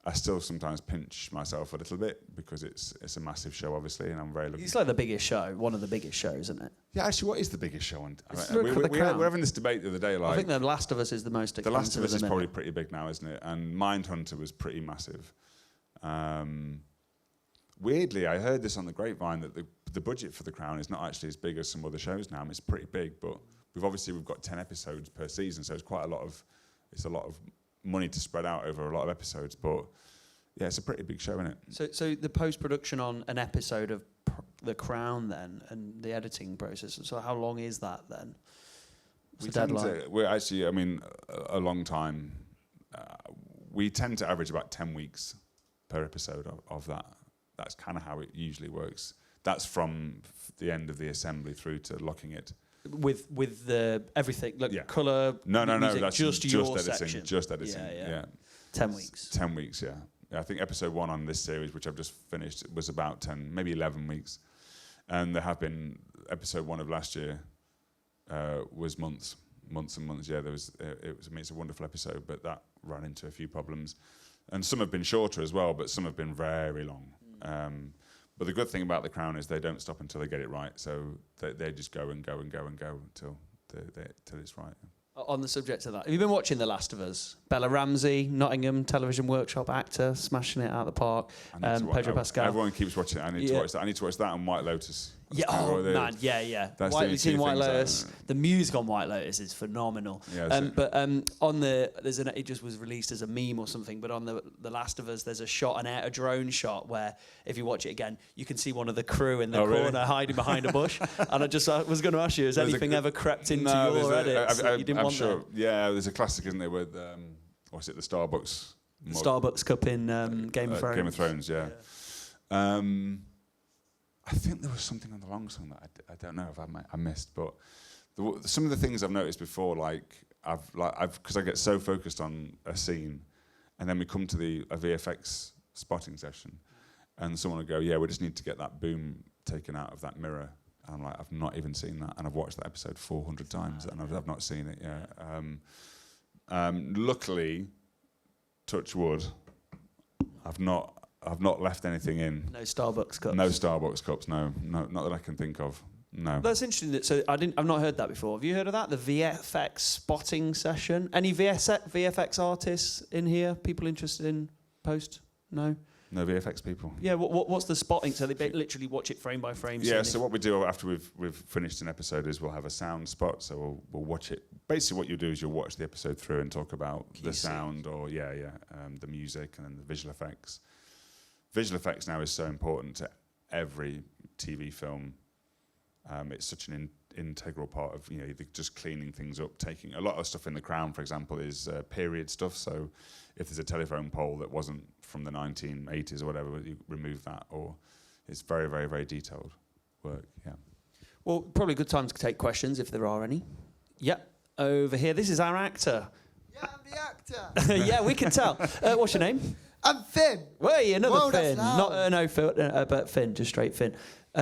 I still sometimes pinch myself a little bit because it's a massive show, obviously, and I'm very looking. It's like the biggest show, one of the biggest shows, isn't it? Yeah, actually, what is the biggest show? It's We're The Crown. having this debate the other day. Like, I think The Last of Us is the most The expensive. Last of Us at is the probably minute. pretty big now, isn't it? And Mindhunter was pretty massive. Weirdly, I heard this on the grapevine that the budget for The Crown is not actually as big as some other shows now. I mean, it's pretty big, but we've got 10 episodes per season, so it's a lot of money to spread out over a lot of episodes. But yeah, it's a pretty big show, isn't it? So the post-production on an episode of The Crown then, and the editing process, so how long is that then? What's the deadline? We're actually, I mean, a long time. We tend to average about 10 weeks per episode of that. That's kind of how it usually works. That's from the end of the assembly through to locking it. With the everything, like Yeah. colour, No, music, that's just your editing. section. Just editing. Yeah. Yeah. 10 weeks. 10 weeks, yeah. I think episode 1 on this series, which I've just finished, was about 10, maybe 11 weeks. And there have been, episode 1 of last year was months and months. Yeah, it's a wonderful episode, but that ran into a few problems. And some have been shorter as well, but some have been very long. But the good thing about The Crown is they don't stop until they get it right. So they just go and go and go and go until it's right. On the subject of that, have you been watching The Last of Us? Bella Ramsey, Nottingham Television Workshop actor, smashing it out of the park. Pedro Pascal. Everyone keeps watching it. I need to watch that. I need to watch that and White Lotus. Yeah, man, yeah. That's White, the you've seen two White things Lotus. The music on White Lotus is phenomenal. Yeah, it just was released as a meme or something. But on the Last of Us, there's a drone shot where if you watch it again, you can see one of the crew in the corner hiding behind a bush. And I was going to ask you, has anything ever crept into your edits that you didn't want sure. there? Yeah, there's a classic, isn't there, with what's it, the Starbucks mug? Starbucks cup in Game of Thrones. Game of Thrones, yeah. I think there was something on the long song that I don't know if I missed, but some of the things I've noticed before, because I get so focused on a scene, and then we come to a VFX spotting session, and someone will go, "Yeah, we just need to get that boom taken out of that mirror." And I'm like, "I've not even seen that," and I've watched that episode 400 times, and I've not seen it. Yeah. Luckily, touch wood, I've not left anything in. No Starbucks cups. No Starbucks cups. No, not that I can think of. No. That's interesting. So I've not heard that before. Have you heard of that? The VFX spotting session. Any VFX artists in here? People interested in post? No. No VFX people. Yeah. What's the spotting? So they literally watch it frame by frame. Yeah. So what we do after we've finished an episode is we'll have a sound spot. So we'll watch it. Basically, what you do is you'll watch the episode through and talk about the sound or the music and then the visual effects. Visual effects now is so important to every TV film. It's such an integral part of just cleaning things up. Taking a lot of stuff in The Crown, for example, is period stuff. So if there's a telephone pole that wasn't from the 1980s or whatever, you remove that. Or it's very, very, very detailed work. Yeah. Well, probably a good time to take questions if there are any. Yep. Over here, this is our actor. Yeah, I'm the actor. Yeah, we can tell. What's your name? I'm Finn. Hey, another Whoa, Finn. that's loud. Not Phil, but Finn, just straight Finn.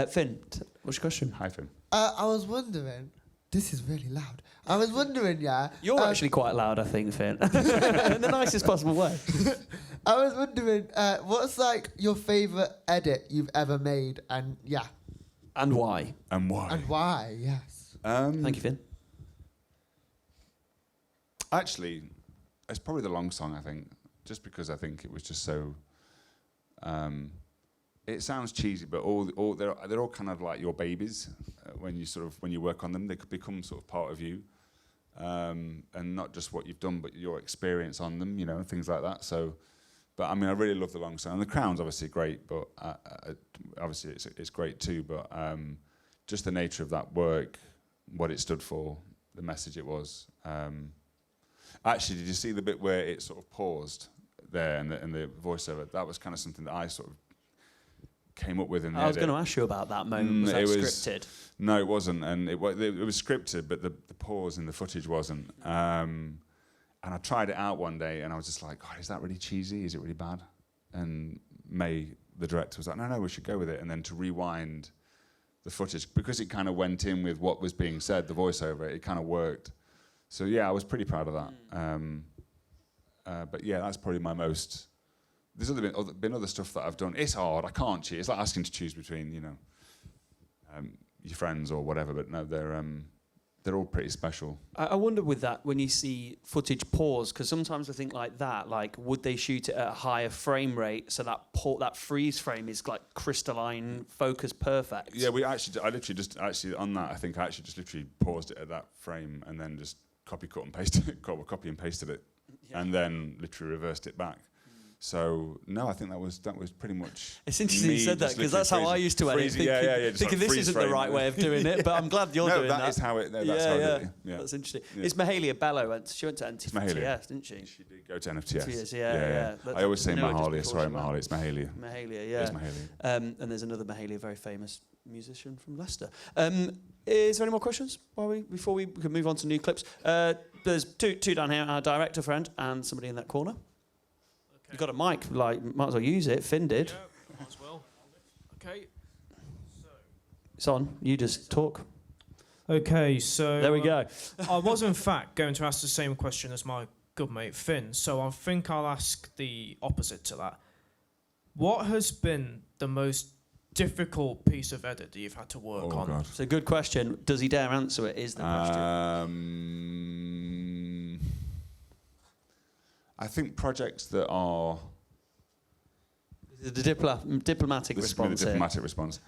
Finn, what's your question? Hi, Finn. I was wondering. This is really loud. I was wondering, yeah. You're actually quite loud, I think, Finn. In the nicest possible way. I was wondering, what's like your favourite edit you've ever made, and yeah, And why? And why? and why? Yes. Thank you, Finn. Actually, it's probably the long song, I think, just because I think it was just so it sounds cheesy, but they're all kind of like your babies when you work on them. They could become sort of part of you, and not just what you've done, but your experience on them, you know, and things like that. So, but I mean, I really love the long song, and the Crown's obviously great, but obviously it's great too. But just the nature of that work, what it stood for, the message it was. Actually, did you see the bit where it sort of paused there and the voiceover? That was kind of something that I sort of came up with in the I was edit. going to ask you about that moment. Was that scripted? No, it wasn't, and it was scripted, but the pause in the footage wasn't. And I tried it out one day, and I was just like, God, is that really cheesy? Is it really bad? And May, the director, was like, no, we should go with it. And then to rewind the footage, because it kind of went in with what was being said, the voiceover, it kind of worked. So yeah, I was pretty proud of that. But yeah, that's probably my most. There's been other stuff that I've done. It's hard. I can't choose. It's like asking to choose between, you know, your friends or whatever. But no, they're all pretty special. I wonder with that, when you see footage pause, because sometimes I think like that, like would they shoot it at a higher frame rate so that freeze frame is like crystalline, focus perfect? Yeah, I literally just on that. I think I actually just literally paused it at that frame and then just copy and pasted it, and then literally reversed it back. So no, I think that was pretty much. It's interesting you said that, because that's how I used to edit. Thinking this isn't the right way of doing it, but I'm glad you're doing that. That is how it. That's how I did it. Yeah, that's interesting. Yeah. It's Mahalia Bello. She went to NTS, didn't she? She did go to NFTS. Yeah. I always say Mahalia. Sorry, Mahalia. It's Mahalia. Mahalia, yeah. It's Mahalia. And there's another Mahalia, very famous musician from Leicester. Is there any more questions before we can move on to new clips? There's two down here, our director friend and somebody in that corner. Okay. You've got a mic, might as well use it. Finn did. Yeah, might as well. Okay. So. It's on. You just talk. Okay, so... There we go. I was, in fact, going to ask the same question as my good mate Finn, so I think I'll ask the opposite to that. What has been the most difficult piece of edit that you've had to work on? God. It's a good question. Does he dare answer it, is the question. I think projects that are... The diplomatic response. The diplomatic response.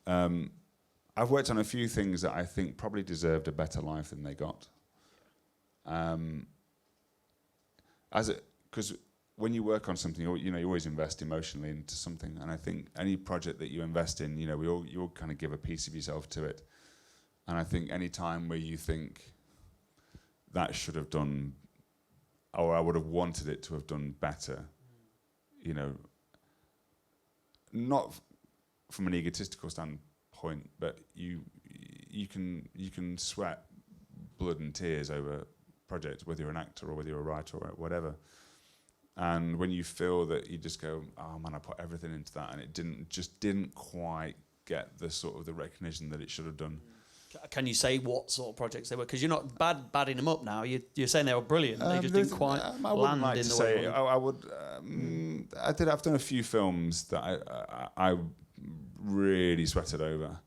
I've worked on a few things that I think probably deserved a better life than they got. Because when you work on something, you always invest emotionally into something, and I think any project that you invest in, you all kind of give a piece of yourself to it. And I think any time where you think that should have done, or I would have wanted it to have done better, not from an egotistical standpoint, but you can sweat blood and tears over projects, whether you're an actor or whether you're a writer or whatever. And when you feel that you just go, oh man, I put everything into that, and it didn't quite get the recognition that it should have done. Can you say what sort of projects they were? Because you're not badding them up now. You're saying they were brilliant. They just didn't quite land in the way. I would. I've done a few films that I really sweated over,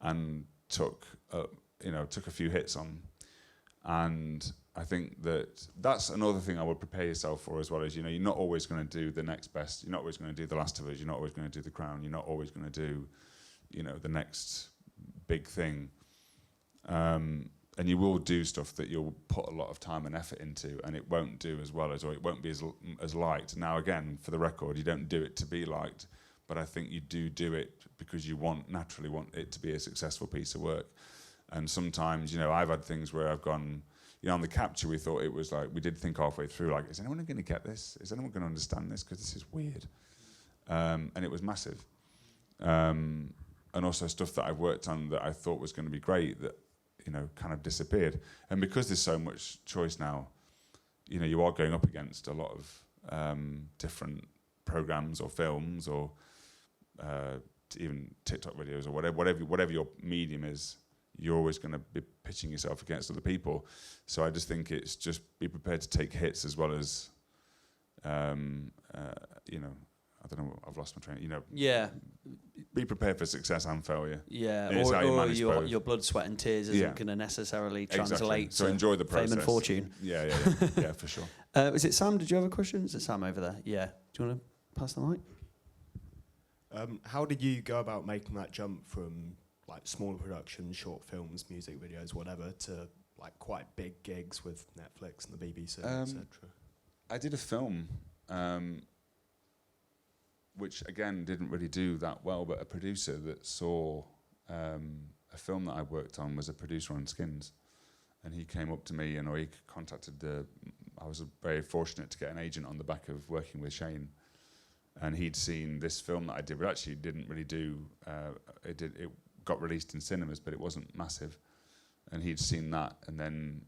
and took a few hits on, and I think that's another thing I would prepare yourself for as well. Is you're not always going to do the next best. You're not always going to do The Last of Us. You're not always going to do The Crown. You're not always going to do, the next big thing. And you will do stuff that you'll put a lot of time and effort into, and it won't do as well as, or it won't be as liked. Now, again, for the record, you don't do it to be liked, but I think you do it because you naturally want it to be a successful piece of work. And sometimes, I've had things where I've gone, on the capture, we thought it was like, we did think halfway through, like, is anyone going to get this? Is anyone going to understand this? Because this is weird. And it was massive. And also stuff that I've worked on that I thought was going to be great that, kind of disappeared. And because there's so much choice now, you are going up against a lot of different programs or films or even TikTok videos or whatever your medium is. You're always going to be pitching yourself against other people. So I just think it's just be prepared to take hits as well as, I don't know, I've lost my train. Yeah. Be prepared for success and failure. Yeah, It's how you manage your blood, sweat and tears isn't going to necessarily translate exactly. So enjoy the process. Fame and fortune. Yeah, for sure. Is it Sam? Did you have a question? Is it Sam over there? Yeah. Do you want to pass the mic? How did you go about making that jump from like smaller productions, short films, music videos, whatever, to like quite big gigs with Netflix and the BBC, etc.? I did a film, which again didn't really do that well, but a producer that saw a film that I worked on was a producer on Skins, and he came up to me and he contacted I was very fortunate to get an agent on the back of working with Shane, and he'd seen this film that I did, but actually didn't really do. It got released in cinemas, but it wasn't massive, and he'd seen that, and then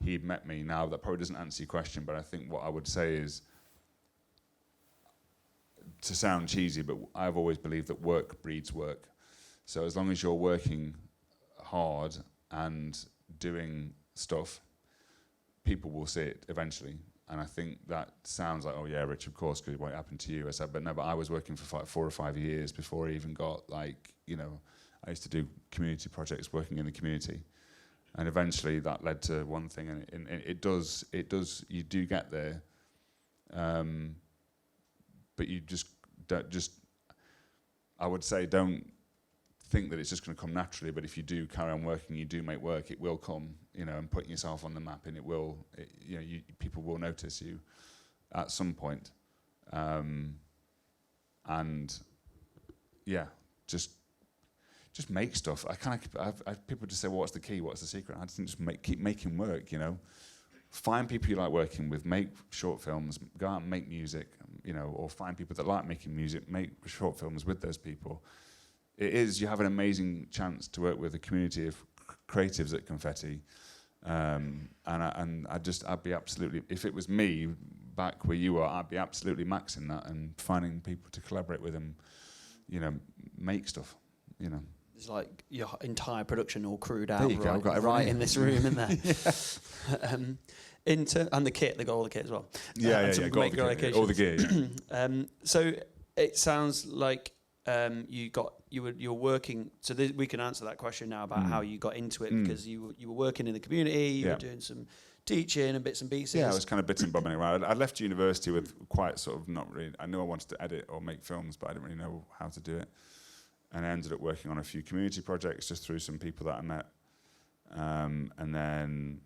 he'd met me. Now that probably doesn't answer your question, but I think what I would say is, to sound cheesy, but I've always believed that work breeds work. So as long as you're working hard and doing stuff, people will see it eventually. And I think that sounds like, oh yeah, Rich, of course, because what happened to you. I said, but no, but I was working for 4 or 5 years before I even got, like, you know, I used to do community projects working in the community. And eventually that led to one thing, and it does, you do get there. But you I would say don't think that it's just going to come naturally, but if you do carry on working, you do make work, it will come, you know, and putting yourself on the map, and people will notice you at some point. And yeah, just make stuff. I've people just say, well, what's the key? What's the secret? I just think keep making work, you know. Find people you like working with, make short films, go out and make music, you know, or find people that like making music, make short films with those people. You have an amazing chance to work with a community of creatives at Confetti. I'd be absolutely, if it was me back where you were, I'd be absolutely maxing that and finding people to collaborate with and, you know, make stuff, you know. It's like your entire production all crewed out There you go, I've got right everything. in this room, in there. And the kit, they got all the kit as well. Yeah, got all the gear. Yeah. So it sounds like you were working. So we can answer that question now about how you got into it, because you were working in the community, you were doing some teaching and bits and pieces. Yeah, I was kind of bits and bobbing around. I left university with quite sort of not really. I knew I wanted to edit or make films, but I didn't really know how to do it. And I ended up working on a few community projects just through some people that I met. And then,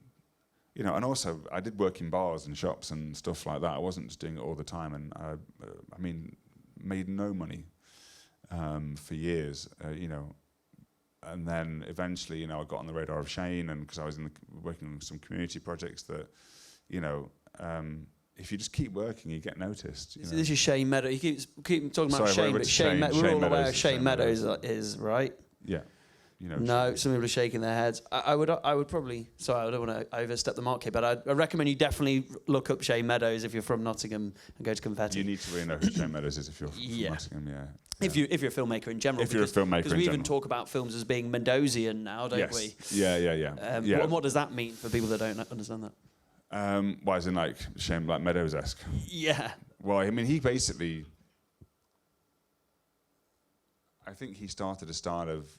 you know, and also I did work in bars and shops and stuff like that. I wasn't just doing it all the time. And I mean, made no money for years, you know. And then eventually, you know, I got on the radar of Shane, and because I was working on some community projects that, you know, if you just keep working, you get noticed. You know? This is Shane Meadows. You keep talking about Sorry, Shane, but Shane we're all aware of Shane Meadows Meadows. is, right? Yeah. You know, No, some people are shaking their heads. I would probably, sorry, I don't want to overstep the mark here, but I recommend you definitely look up Shane Meadows if you're from Nottingham and go to Confetti. You need to really know who Shane Meadows is if you're from Nottingham, yeah. If you're a filmmaker in general. If you're a filmmaker because we even talk about films as being Mendosian now, don't we? Yeah. What does that mean for people that don't understand that? Why is it like Shane Black Meadows-esque? Yeah. Well, I mean, he basically, I think he started a style of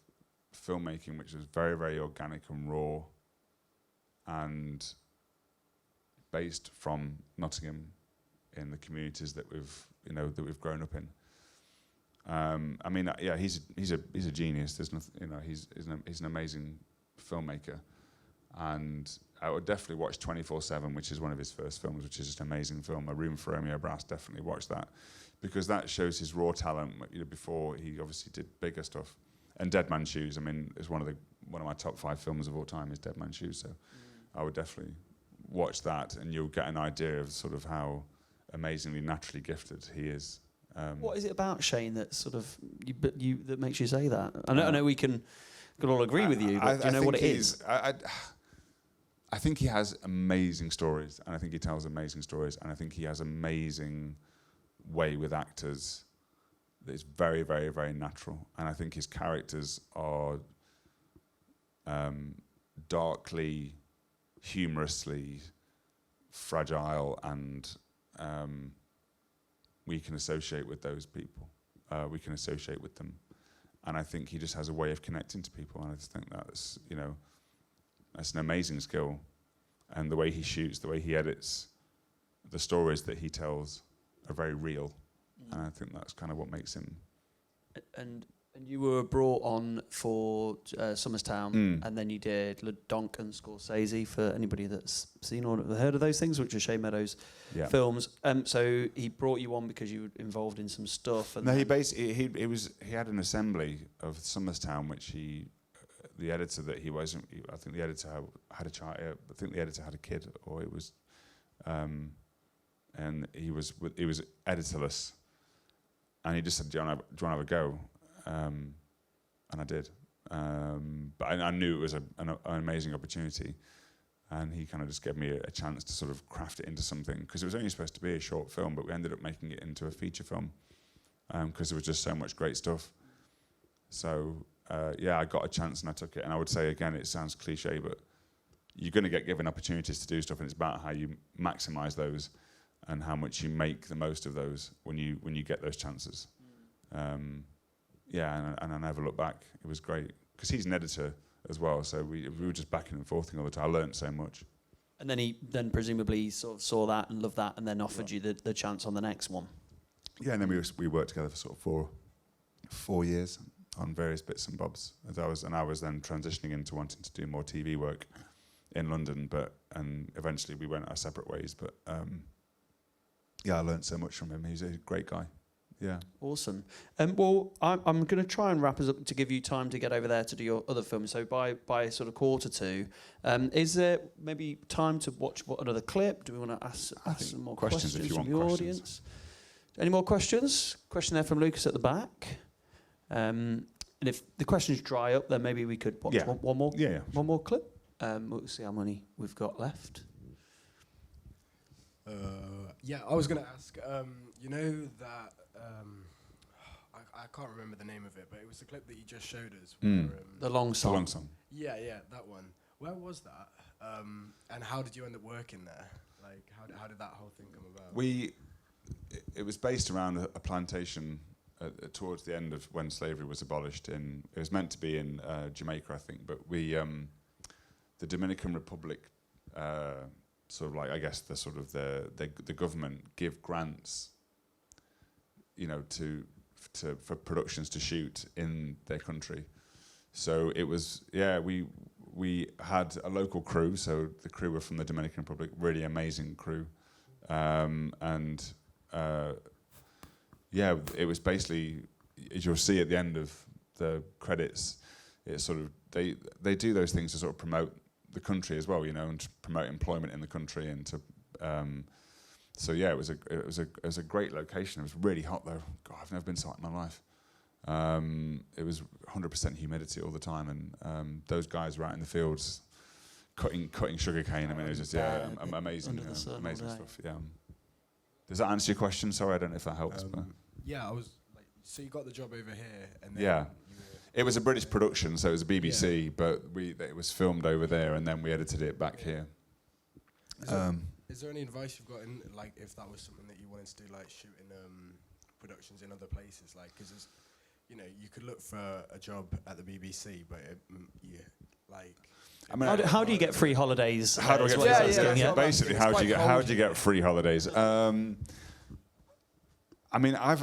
filmmaking which was very, very organic and raw, and based from Nottingham in the communities that we've grown up in. I mean, yeah, he's a genius. There's nothing, you know, he's an amazing filmmaker, and I would definitely watch 24/7, which is one of his first films, which is just an amazing film. A Room for Romeo Brass, definitely watch that, because that shows his raw talent. You know, before he obviously did bigger stuff. And Dead Man's Shoes, I mean, is one of my top 5 films of all time is Dead Man's Shoes. So I would definitely watch that, and you'll get an idea of sort of how amazingly naturally gifted he is. What is it about Shane that sort of that makes you say that? I know we can all agree with you, but do you know what it is? I think he has amazing stories, and I think he tells amazing stories, and I think he has amazing way with actors that is very, very, very natural. And I think his characters are darkly, humorously fragile, and we can associate with those people. We can associate with them. And I think he just has a way of connecting to people, and I just think that's, you know, that's an amazing skill. And the way he shoots, the way he edits, the stories that he tells are very real. and I think that's kind of what makes him. And you were brought on for Somerstown, and then you did Le Donk and Scorsese, for anybody that's seen or heard of those things, which are Shea Meadows films. So he brought you on because you were involved in some stuff. And no, he basically he had an assembly of Somerstown, which the editor that he wasn't. I think the editor had a child. I think the editor had a kid, or it was, and he was editorless, and he just said, "Do you want to have a go?" And I did, but I knew it was an amazing opportunity, and he kind of just gave me a chance to sort of craft it into something, because it was only supposed to be a short film, but we ended up making it into a feature film, because there was just so much great stuff. So I got a chance and I took it, and I would say again, it sounds cliche, but you're going to get given opportunities to do stuff, and it's about how you maximise those and how much you make the most of those when you get those chances. And I never look back. It was great, because he's an editor as well, so we were just backing and forthing all the time. I learned so much. And then he presumably sort of saw that and loved that, and then offered you the chance on the next one. Yeah, and then we worked together for sort of four years on various bits and bobs. I was then transitioning into wanting to do more TV work in London, and eventually we went our separate ways. But I learned so much from him. He's a great guy. Yeah. Awesome. Well, I'm going to try and wrap us up to give you time to get over there to do your other film. So by sort of 1:45, is there maybe time to watch another clip? Do we want to ask some more questions if you from want the questions. audience? Any more questions? Question there from Lucas at the back. And if the questions dry up, then maybe we could watch one more. Yeah. One more clip. We'll see how many we've got left. I was going to ask, you know that, I can't remember the name of it, but it was the clip that you just showed us. Where, The long song. The long song. Yeah, that one. Where was that? And how did you end up working there? Like, how did that whole thing come about? It was based around a plantation towards the end of when slavery was abolished. It was meant to be in Jamaica, I think, but the Dominican Republic, sort of like, I guess the government give grants, for productions to shoot in their country. So it was, we had a local crew. So the crew were from the Dominican Republic, really amazing crew, it was basically, as you'll see at the end of the credits, it's sort of they do those things to sort of promote the country as well, and to promote employment in the country, and to it was a great location. It was really hot though. God, I've never been so hot in my life. It was 100% humidity all the time, and those guys were out in the fields cutting sugarcane. I mean, it was just amazing, amazing stuff. Yeah. Does that answer your question? Sorry, I don't know if that helps. But I was like, so you got the job over here, and then it was a British production, so it was a BBC, but it was filmed over there, and then we edited it back here. Is there any advice you've got in, like, if that was something that you wanted to do, like shooting productions in other places, like, because you could look for a job at the BBC, but I mean, how do you get free holidays? How do I get basically how do you get free holidays? I mean, I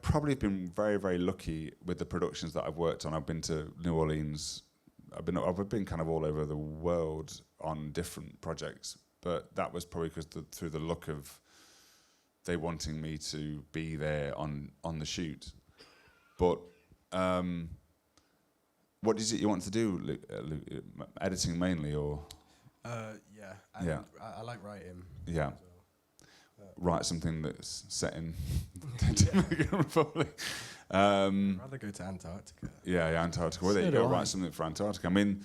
probably have been very, very lucky with the productions that I've worked on. I've been to New Orleans. I've been kind of all over the world on different projects, but that was probably because through the luck of they wanting me to be there on the shoot. But what is it you want to do? Editing mainly, or? I like writing. Yeah. Write something that's set in the Dominican Republic. I'd rather go to Antarctica. Yeah, Antarctica. Well, there you go. Write something for Antarctica. I mean,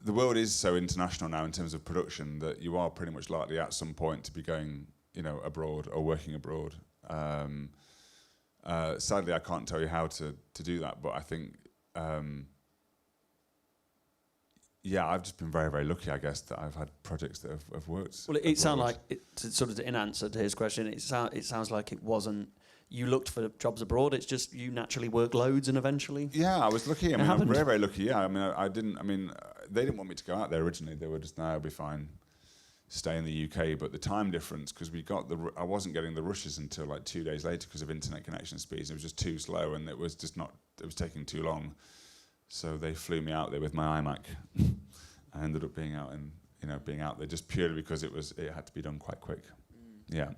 the world is so international now in terms of production that you are pretty much likely at some point to be going, abroad or working abroad. Sadly, I can't tell you how to do that, but I think, I've just been very, very lucky, I guess, that I've had projects that have worked. Well, it sounds like, in answer to his question, it sounds like it wasn't, you looked for jobs abroad, it's just you naturally worked loads and eventually... Yeah, I was lucky. I'm very, very lucky, yeah. I mean, they didn't want me to go out there originally. They were just, no, it'll be fine. stay in the UK, but the time difference, because I wasn't getting the rushes until like 2 days later because of internet connection speeds. It was just too slow, and it was taking too long. So they flew me out there with my iMac. I ended up being out there just purely because it had to be done quite quick. Yeah.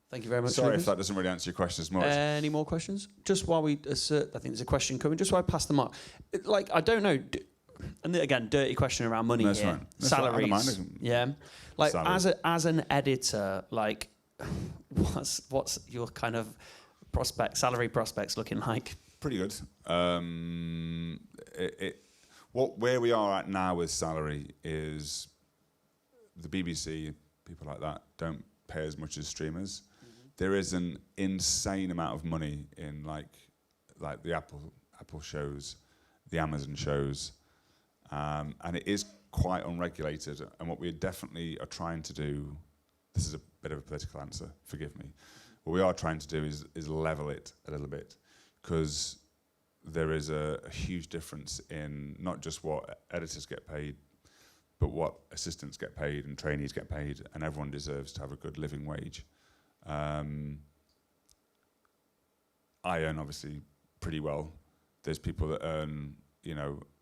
Thank you very much. Sorry Lucas. if that doesn't really answer your question as much. Any more questions? Just while we assert, I think there's a question coming. Just while I pass the mark, like I don't know. And again, dirty question around money That's here. right. That's Salaries. right. I don't mind. Yeah. Like Salaries. as an editor, like what's your kind of salary prospects looking like? Pretty good. Where we are at now with salary is the BBC, people like that, don't pay as much as streamers. Mm-hmm. There is an insane amount of money in like the Apple shows, the Amazon shows, and it is quite unregulated. And what we definitely are trying to do, this is a bit of a political answer, forgive me, what we are trying to do is level it a little bit, because there is a huge difference in not just what editors get paid, but what assistants get paid and trainees get paid, and everyone deserves to have a good living wage. I earn obviously pretty well. There's people that earn,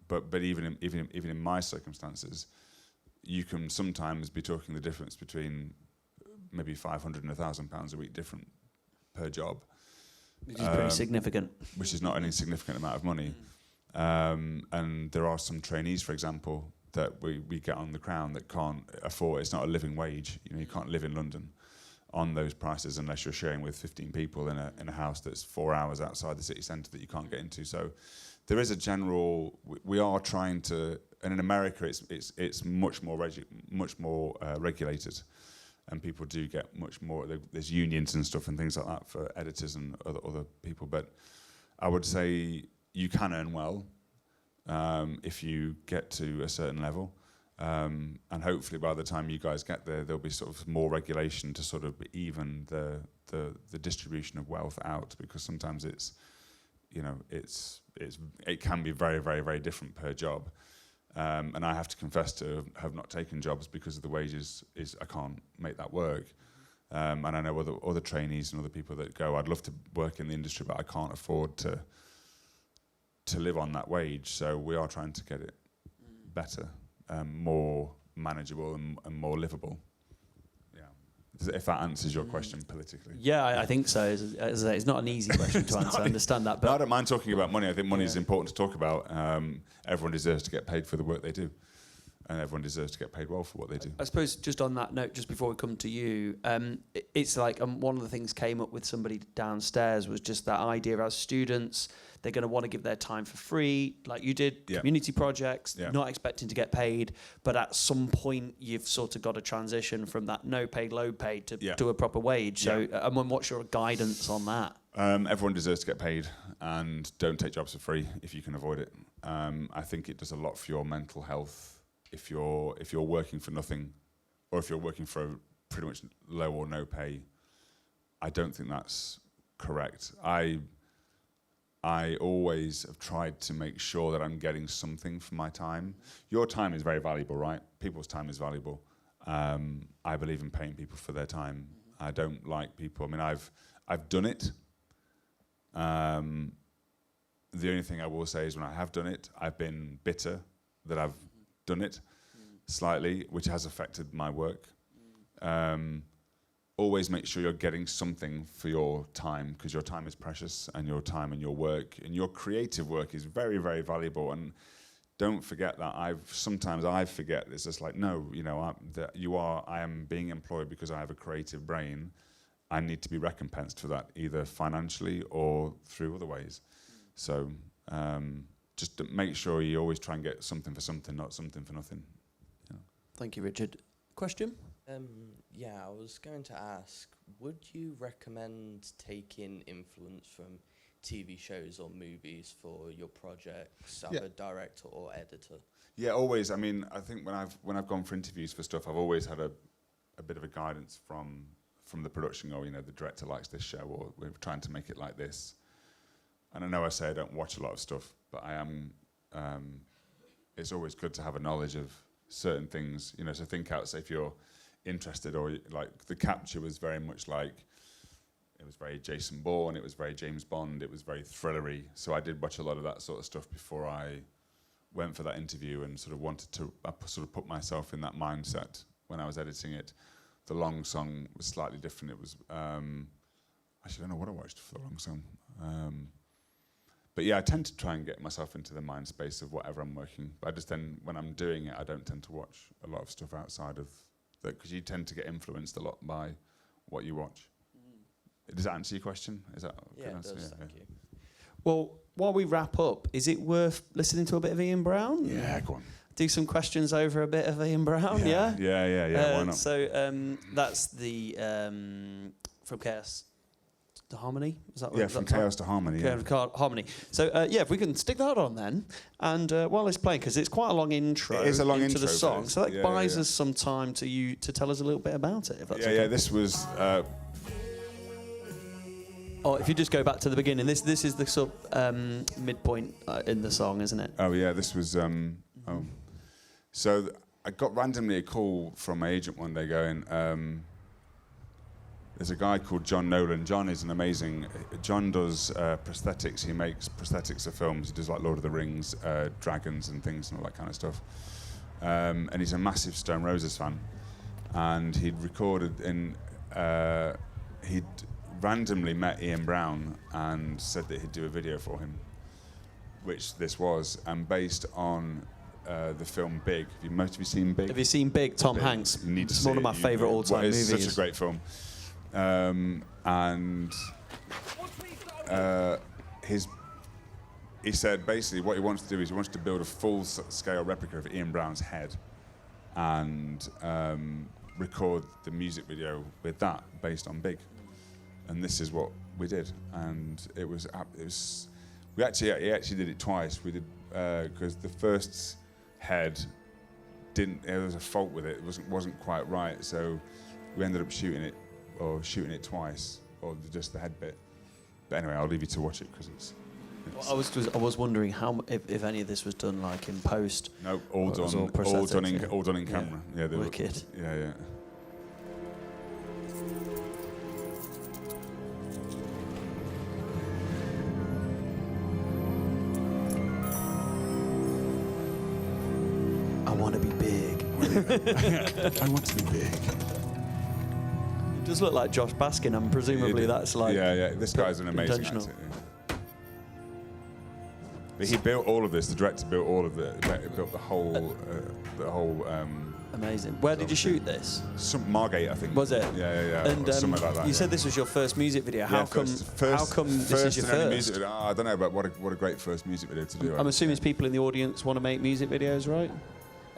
but even in my circumstances, you can sometimes be talking the difference between maybe £500 and £1,000 a week different per job. Which is pretty significant. Which is not an insignificant amount of money. And there are some trainees, for example, that we get on the Crown that can't afford, it's not a living wage. You can't live in London on those prices unless you're sharing with 15 people in a house that's 4 hours outside the city centre that you can't get into. So there is a general, we are trying to, and in America it's much more regulated. And people do get much more. There's unions and stuff and things like that for editors and other people. But I would say you can earn well if you get to a certain level. And hopefully by the time you guys get there, there'll be sort of more regulation to sort of even the distribution of wealth out, because sometimes it can be very, very, very different per job. And I have to confess to have not taken jobs because of the wages. I can't make that work. And I know other trainees and other people that go, I'd love to work in the industry, but I can't afford to live on that wage. So we are trying to get it better, more manageable and more livable. Yeah. If that answers your question politically. Yeah, I think so. It's not an easy question to answer. I understand that. But no, I don't mind talking about money. I think money is important to talk about. Everyone deserves to get paid for the work they do. And everyone deserves to get paid well for what they do. I suppose just on that note, just before we come to you, it's like one of the things came up with somebody downstairs was just that idea as students, they're going to want to give their time for free, like you did, community projects, not expecting to get paid, but at some point you've sort of got to transition from that no paid, low paid to a proper wage. So, what's your guidance on that? Everyone deserves to get paid, and don't take jobs for free if you can avoid it. I think it does a lot for your mental health. If you're working for nothing, or if you're working for pretty much low or no pay, I don't think that's correct. I always have tried to make sure that I'm getting something for my time. Your time is very valuable, right? People's time is valuable. I believe in paying people for their time. I don't like people. I mean, I've done it. The only thing I will say is when I have done it, I've been bitter that I've done it slightly, which has affected my work. Always make sure you're getting something for your time, because your time is precious, and your time and your work and your creative work is very, very valuable. And don't forget that. Sometimes I forget. It's just like, no, I am being employed because I have a creative brain. I need to be recompensed for that, either financially or through other ways. So just to make sure you always try and get something for something, not something for nothing. Thank you, Richard. Question? I was going to ask, would you recommend taking influence from TV shows or movies for your projects, either director or editor? Yeah, always. I mean, I think when I've gone for interviews for stuff, I've always had a bit of a guidance from the production, or the director likes this show, or we're trying to make it like this. And I know I say I don't watch a lot of stuff, but I am. It's always good to have a knowledge of certain things. So think out. Say if you're interested, or like the capture was very much like, it was very Jason Bourne, it was very James Bond, it was very thrillery. So I did watch a lot of that sort of stuff before I went for that interview, and sort of wanted to sort of put myself in that mindset when I was editing it. The long song was slightly different. It was, actually I don't know what I watched for the long song. But yeah, I tend to try and get myself into the mind space of whatever I'm working. But I just then, when I'm doing it, I don't tend to watch a lot of stuff outside of that, because you tend to get influenced a lot by what you watch. Does that answer your question? Is that a Yeah, good it answer? does, thank you. Well, while we wrap up, is it worth listening to a bit of Ian Brown? Yeah, go on. Do some questions over a bit of Ian Brown, yeah? Yeah, why not? So that's the From Chaos to Harmony. Is that Yeah, is From that right? Chaos to Harmony. Yeah. Harmony. So yeah, if we can stick that on then, and while it's playing, because it's quite a long intro. It is a long into intro the for song, this. so that Yeah, buys yeah. us some time to tell us a little bit about it. If that's okay. Yeah, this was... Oh, if you just go back to the beginning, this is the sort of midpoint in the song, isn't it? Oh, yeah, this was... So I got randomly a call from my agent one day going... there's a guy called John Nolan. John is an amazing... John does prosthetics. He makes prosthetics of films. He does like Lord of the Rings, dragons and things and all that kind of stuff. And he's a massive Stone Roses fan. And he'd recorded in... he'd randomly met Ian Brown and said that he'd do a video for him, which this was, and based on the film Big. Most of you seen Big? Have you seen Big? Tom Big. Hanks. You need to It's see one of it. my favourite all-time movies. It's such a great film. And he said basically what he wants to do is he wants to build a full-scale replica of Ian Brown's head and record the music video with that based on Big. And this is what we did, and it was he actually did it twice. We did because the first head there was a fault with it. It wasn't quite right, so we ended up shooting it twice, or just the head bit. But anyway, I'll leave you to watch it because it's. Well, I was wondering how if any of this was done like in post. No, all done in camera. Yeah, wicked. Yeah. I want to be big. I want to be big. It does look like Josh Baskin, and presumably that's like. Yeah. This guy's an amazing intentional. actor. Yeah. But he built all of this. The director built all of it. He built the whole. Amazing. Where did you shoot this? Margate, I think. Was it? Yeah. And or somewhere like that. you said this was your first music video. How come? How come this is your and only first? music video. I don't know, but what a great first music video to do. I'm assuming people in the audience want to make music videos, right?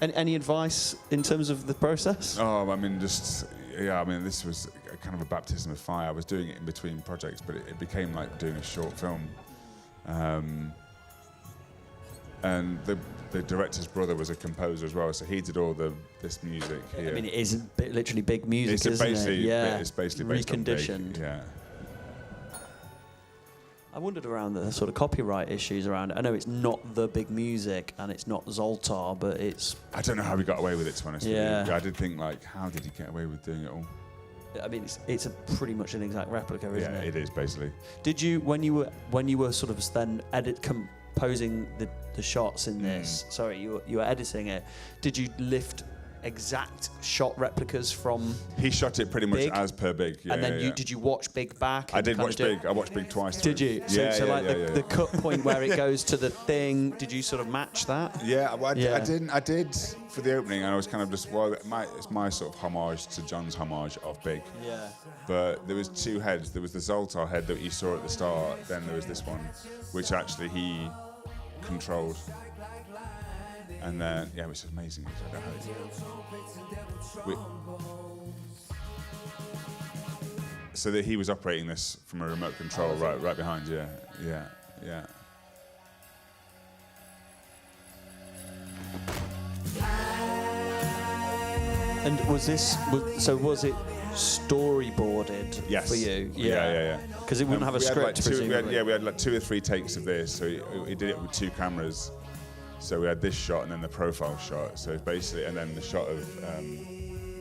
Any advice in terms of the process? Oh, I mean, this was a kind of a baptism of fire. I was doing it in between projects, but it became like doing a short film. And the director's brother was a composer as well, so he did all this music here. I mean, it is literally Big music, isn't it? Yeah. It's basically based on Big, reconditioned. yeah. I wondered around the sort of copyright issues around it. I know it's not the Big music and it's not Zoltar, but it's... I don't know how he got away with it, to be honest with Yeah. you. I did think, like, how did he get away with doing it all? I mean, it's a pretty much an exact replica, isn't Yeah, it? it is, basically. Did you, when you were sort of then composing the shots in this, sorry, you were editing it, did you lift exact shot replicas from He shot it pretty much Big? as per Big. Yeah, and then yeah. did you watch Big back? I and did kind watch of do- Big. I watched Big twice. Did you? Yeah, So yeah, like the cut point where it goes to the thing, did you sort of match that? Yeah, well, Yeah. I did for the opening, and I was kind of just, it's my sort of homage to John's homage of Big. Yeah. But there was two heads. There was the Zoltar head that you saw at the start, then there was this one, which actually he controlled. And then, yeah, which is amazing. So that he was operating this from a remote control right behind, yeah. And was it storyboarded Yes. for you? Yeah. Because it wouldn't have a We had script, presumably. we had like 2 or 3 takes of this, so he did it with 2 cameras. So we had this shot and then the profile shot. So basically, and then the shot of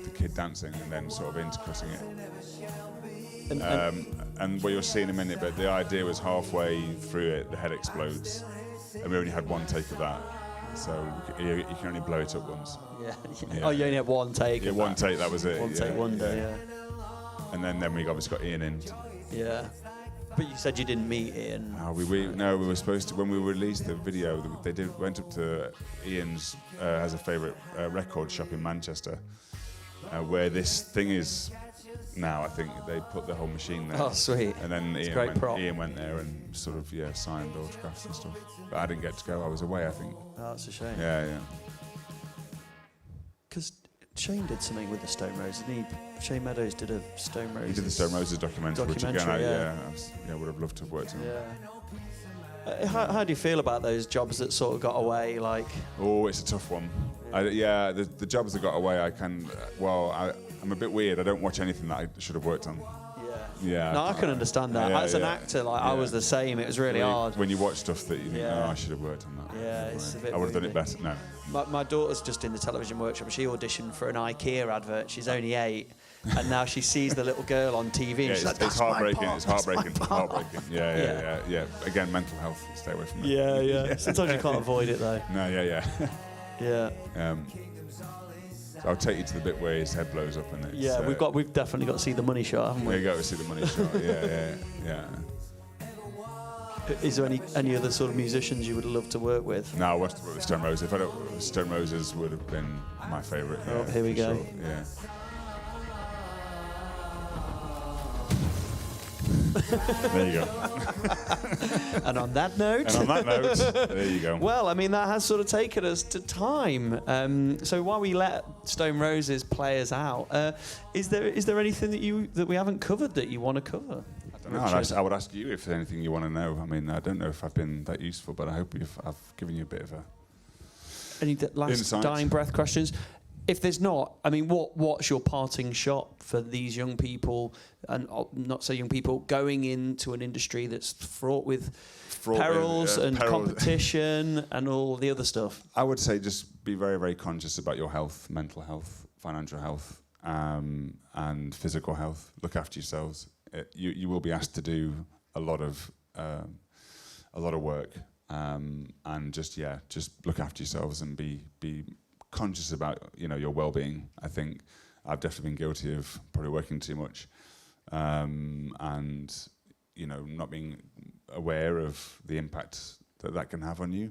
the kid dancing and then sort of intercutting it. And And what you'll see in a minute, but the idea was halfway through it, the head explodes, and we only had one take of that. So you can only blow it up once. yeah. Yeah. Oh, you only had one take. Yeah, of one that. take, that was it. One yeah, take wonder, yeah. And then we obviously got Ian in. Yeah. But you said you didn't meet Ian. Oh, we were supposed to, when we released the video, went up to Ian's, has a favourite record shop in Manchester, where this thing is now. I think they put the whole machine there. Oh, sweet. And then Ian went there and sort of signed autographs and stuff. But I didn't get to go. I was away, I think. Oh, that's a shame. Yeah. Because Shane did something with the Stone Roses, didn't he? Shane Meadows did a Stone Roses. He did the Stone Roses documentary, which again, yeah. would have loved to have worked on. Yeah. How do you feel about those jobs that sort of got away? Like, oh, it's a tough one. The jobs that got away, I'm a bit weird. I don't watch anything that I should have worked on. Yeah. No, I can understand that. As an actor, I was the same. It was really hard. When you watch stuff that you think, I should have worked on that. Yeah, it's a bit. I would have done it better. No. My daughter's just in the television workshop. She auditioned for an IKEA advert. She's only 8, and now she sees the little girl on TV. And she's like, it's heartbreaking. It's heartbreaking. Yeah. Again, mental health. Stay away from it. Yeah. Sometimes you can't avoid it though. No. Yeah. So I'll take you to the bit where his head blows up and it's. Yeah, we've definitely got to see the money shot, haven't we? We got to see the money shot. Yeah. Is there any other sort of musicians you would love to work with? No, I wanted to work with Stone Roses. If I don't, Stone Roses would have been my favourite. Oh, here we go. Sure. Yeah. There you go. And on that note, there you go. Well, I mean, that has sort of taken us to time. So while we let Stone Roses play us out, is there anything that we haven't covered that you want to cover? I would ask you if there's anything you want to know. I mean, I don't know if I've been that useful, but I hope I've given you a bit of a. Any last insight. dying breath questions? If there's not, I mean, what's your parting shot for these young people, and not so young people, going into an industry that's fraught with perils and competition and all the other stuff? I would say just be very, very conscious about your health, mental health, financial health, and physical health. Look after yourselves. You will be asked to do a lot of work, and just look after yourselves and be conscious about your well-being. I think I've definitely been guilty of probably working too much, and not being aware of the impact that can have on you.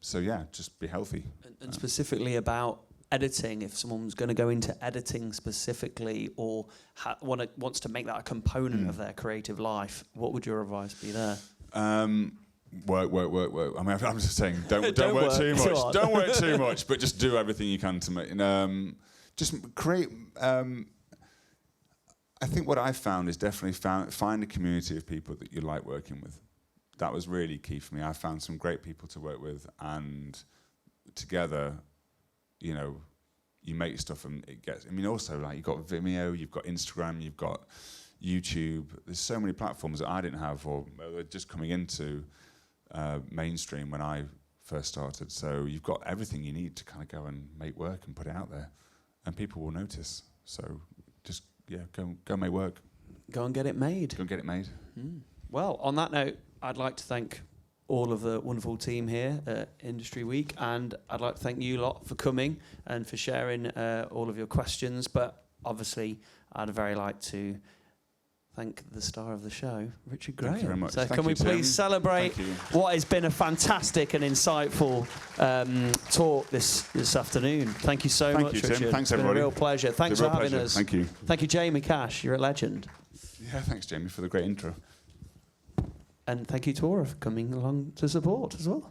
Just be healthy. And specifically about editing, if someone's going to go into editing specifically, or wants to make that a component of their creative life, what would your advice be there? Work. I mean, I'm just saying, don't work too much. Don't work too much, but just do everything you can to make. Just create. I think what I found is definitely find a community of people that you like working with. That was really key for me. I found some great people to work with, and together, you make stuff and it gets. I mean, also like you've got Vimeo, you've got Instagram, you've got YouTube. There's so many platforms that I didn't have, or they're just coming into mainstream when I first started. So you've got everything you need to kind of go and make work and put it out there, and people will notice. So just go make work. Go and get it made. Go and get it made. Well, on that note, I'd like to thank all of the wonderful team here at Industry Week, and I'd like to thank you lot for coming and for sharing all of your questions. But obviously, I'd very like to thank the star of the show, Richard Graham. Thank you very much. So can we please celebrate what has been a fantastic and insightful talk this afternoon. Thank you so much, Tim. Richard. Thanks, it's everybody. been a real pleasure. Thanks for having us. Thank you. Thank you, Jamie Cash. You're a legend. Yeah, thanks, Jamie, for the great intro. And thank you, Tora, for coming along to support as well.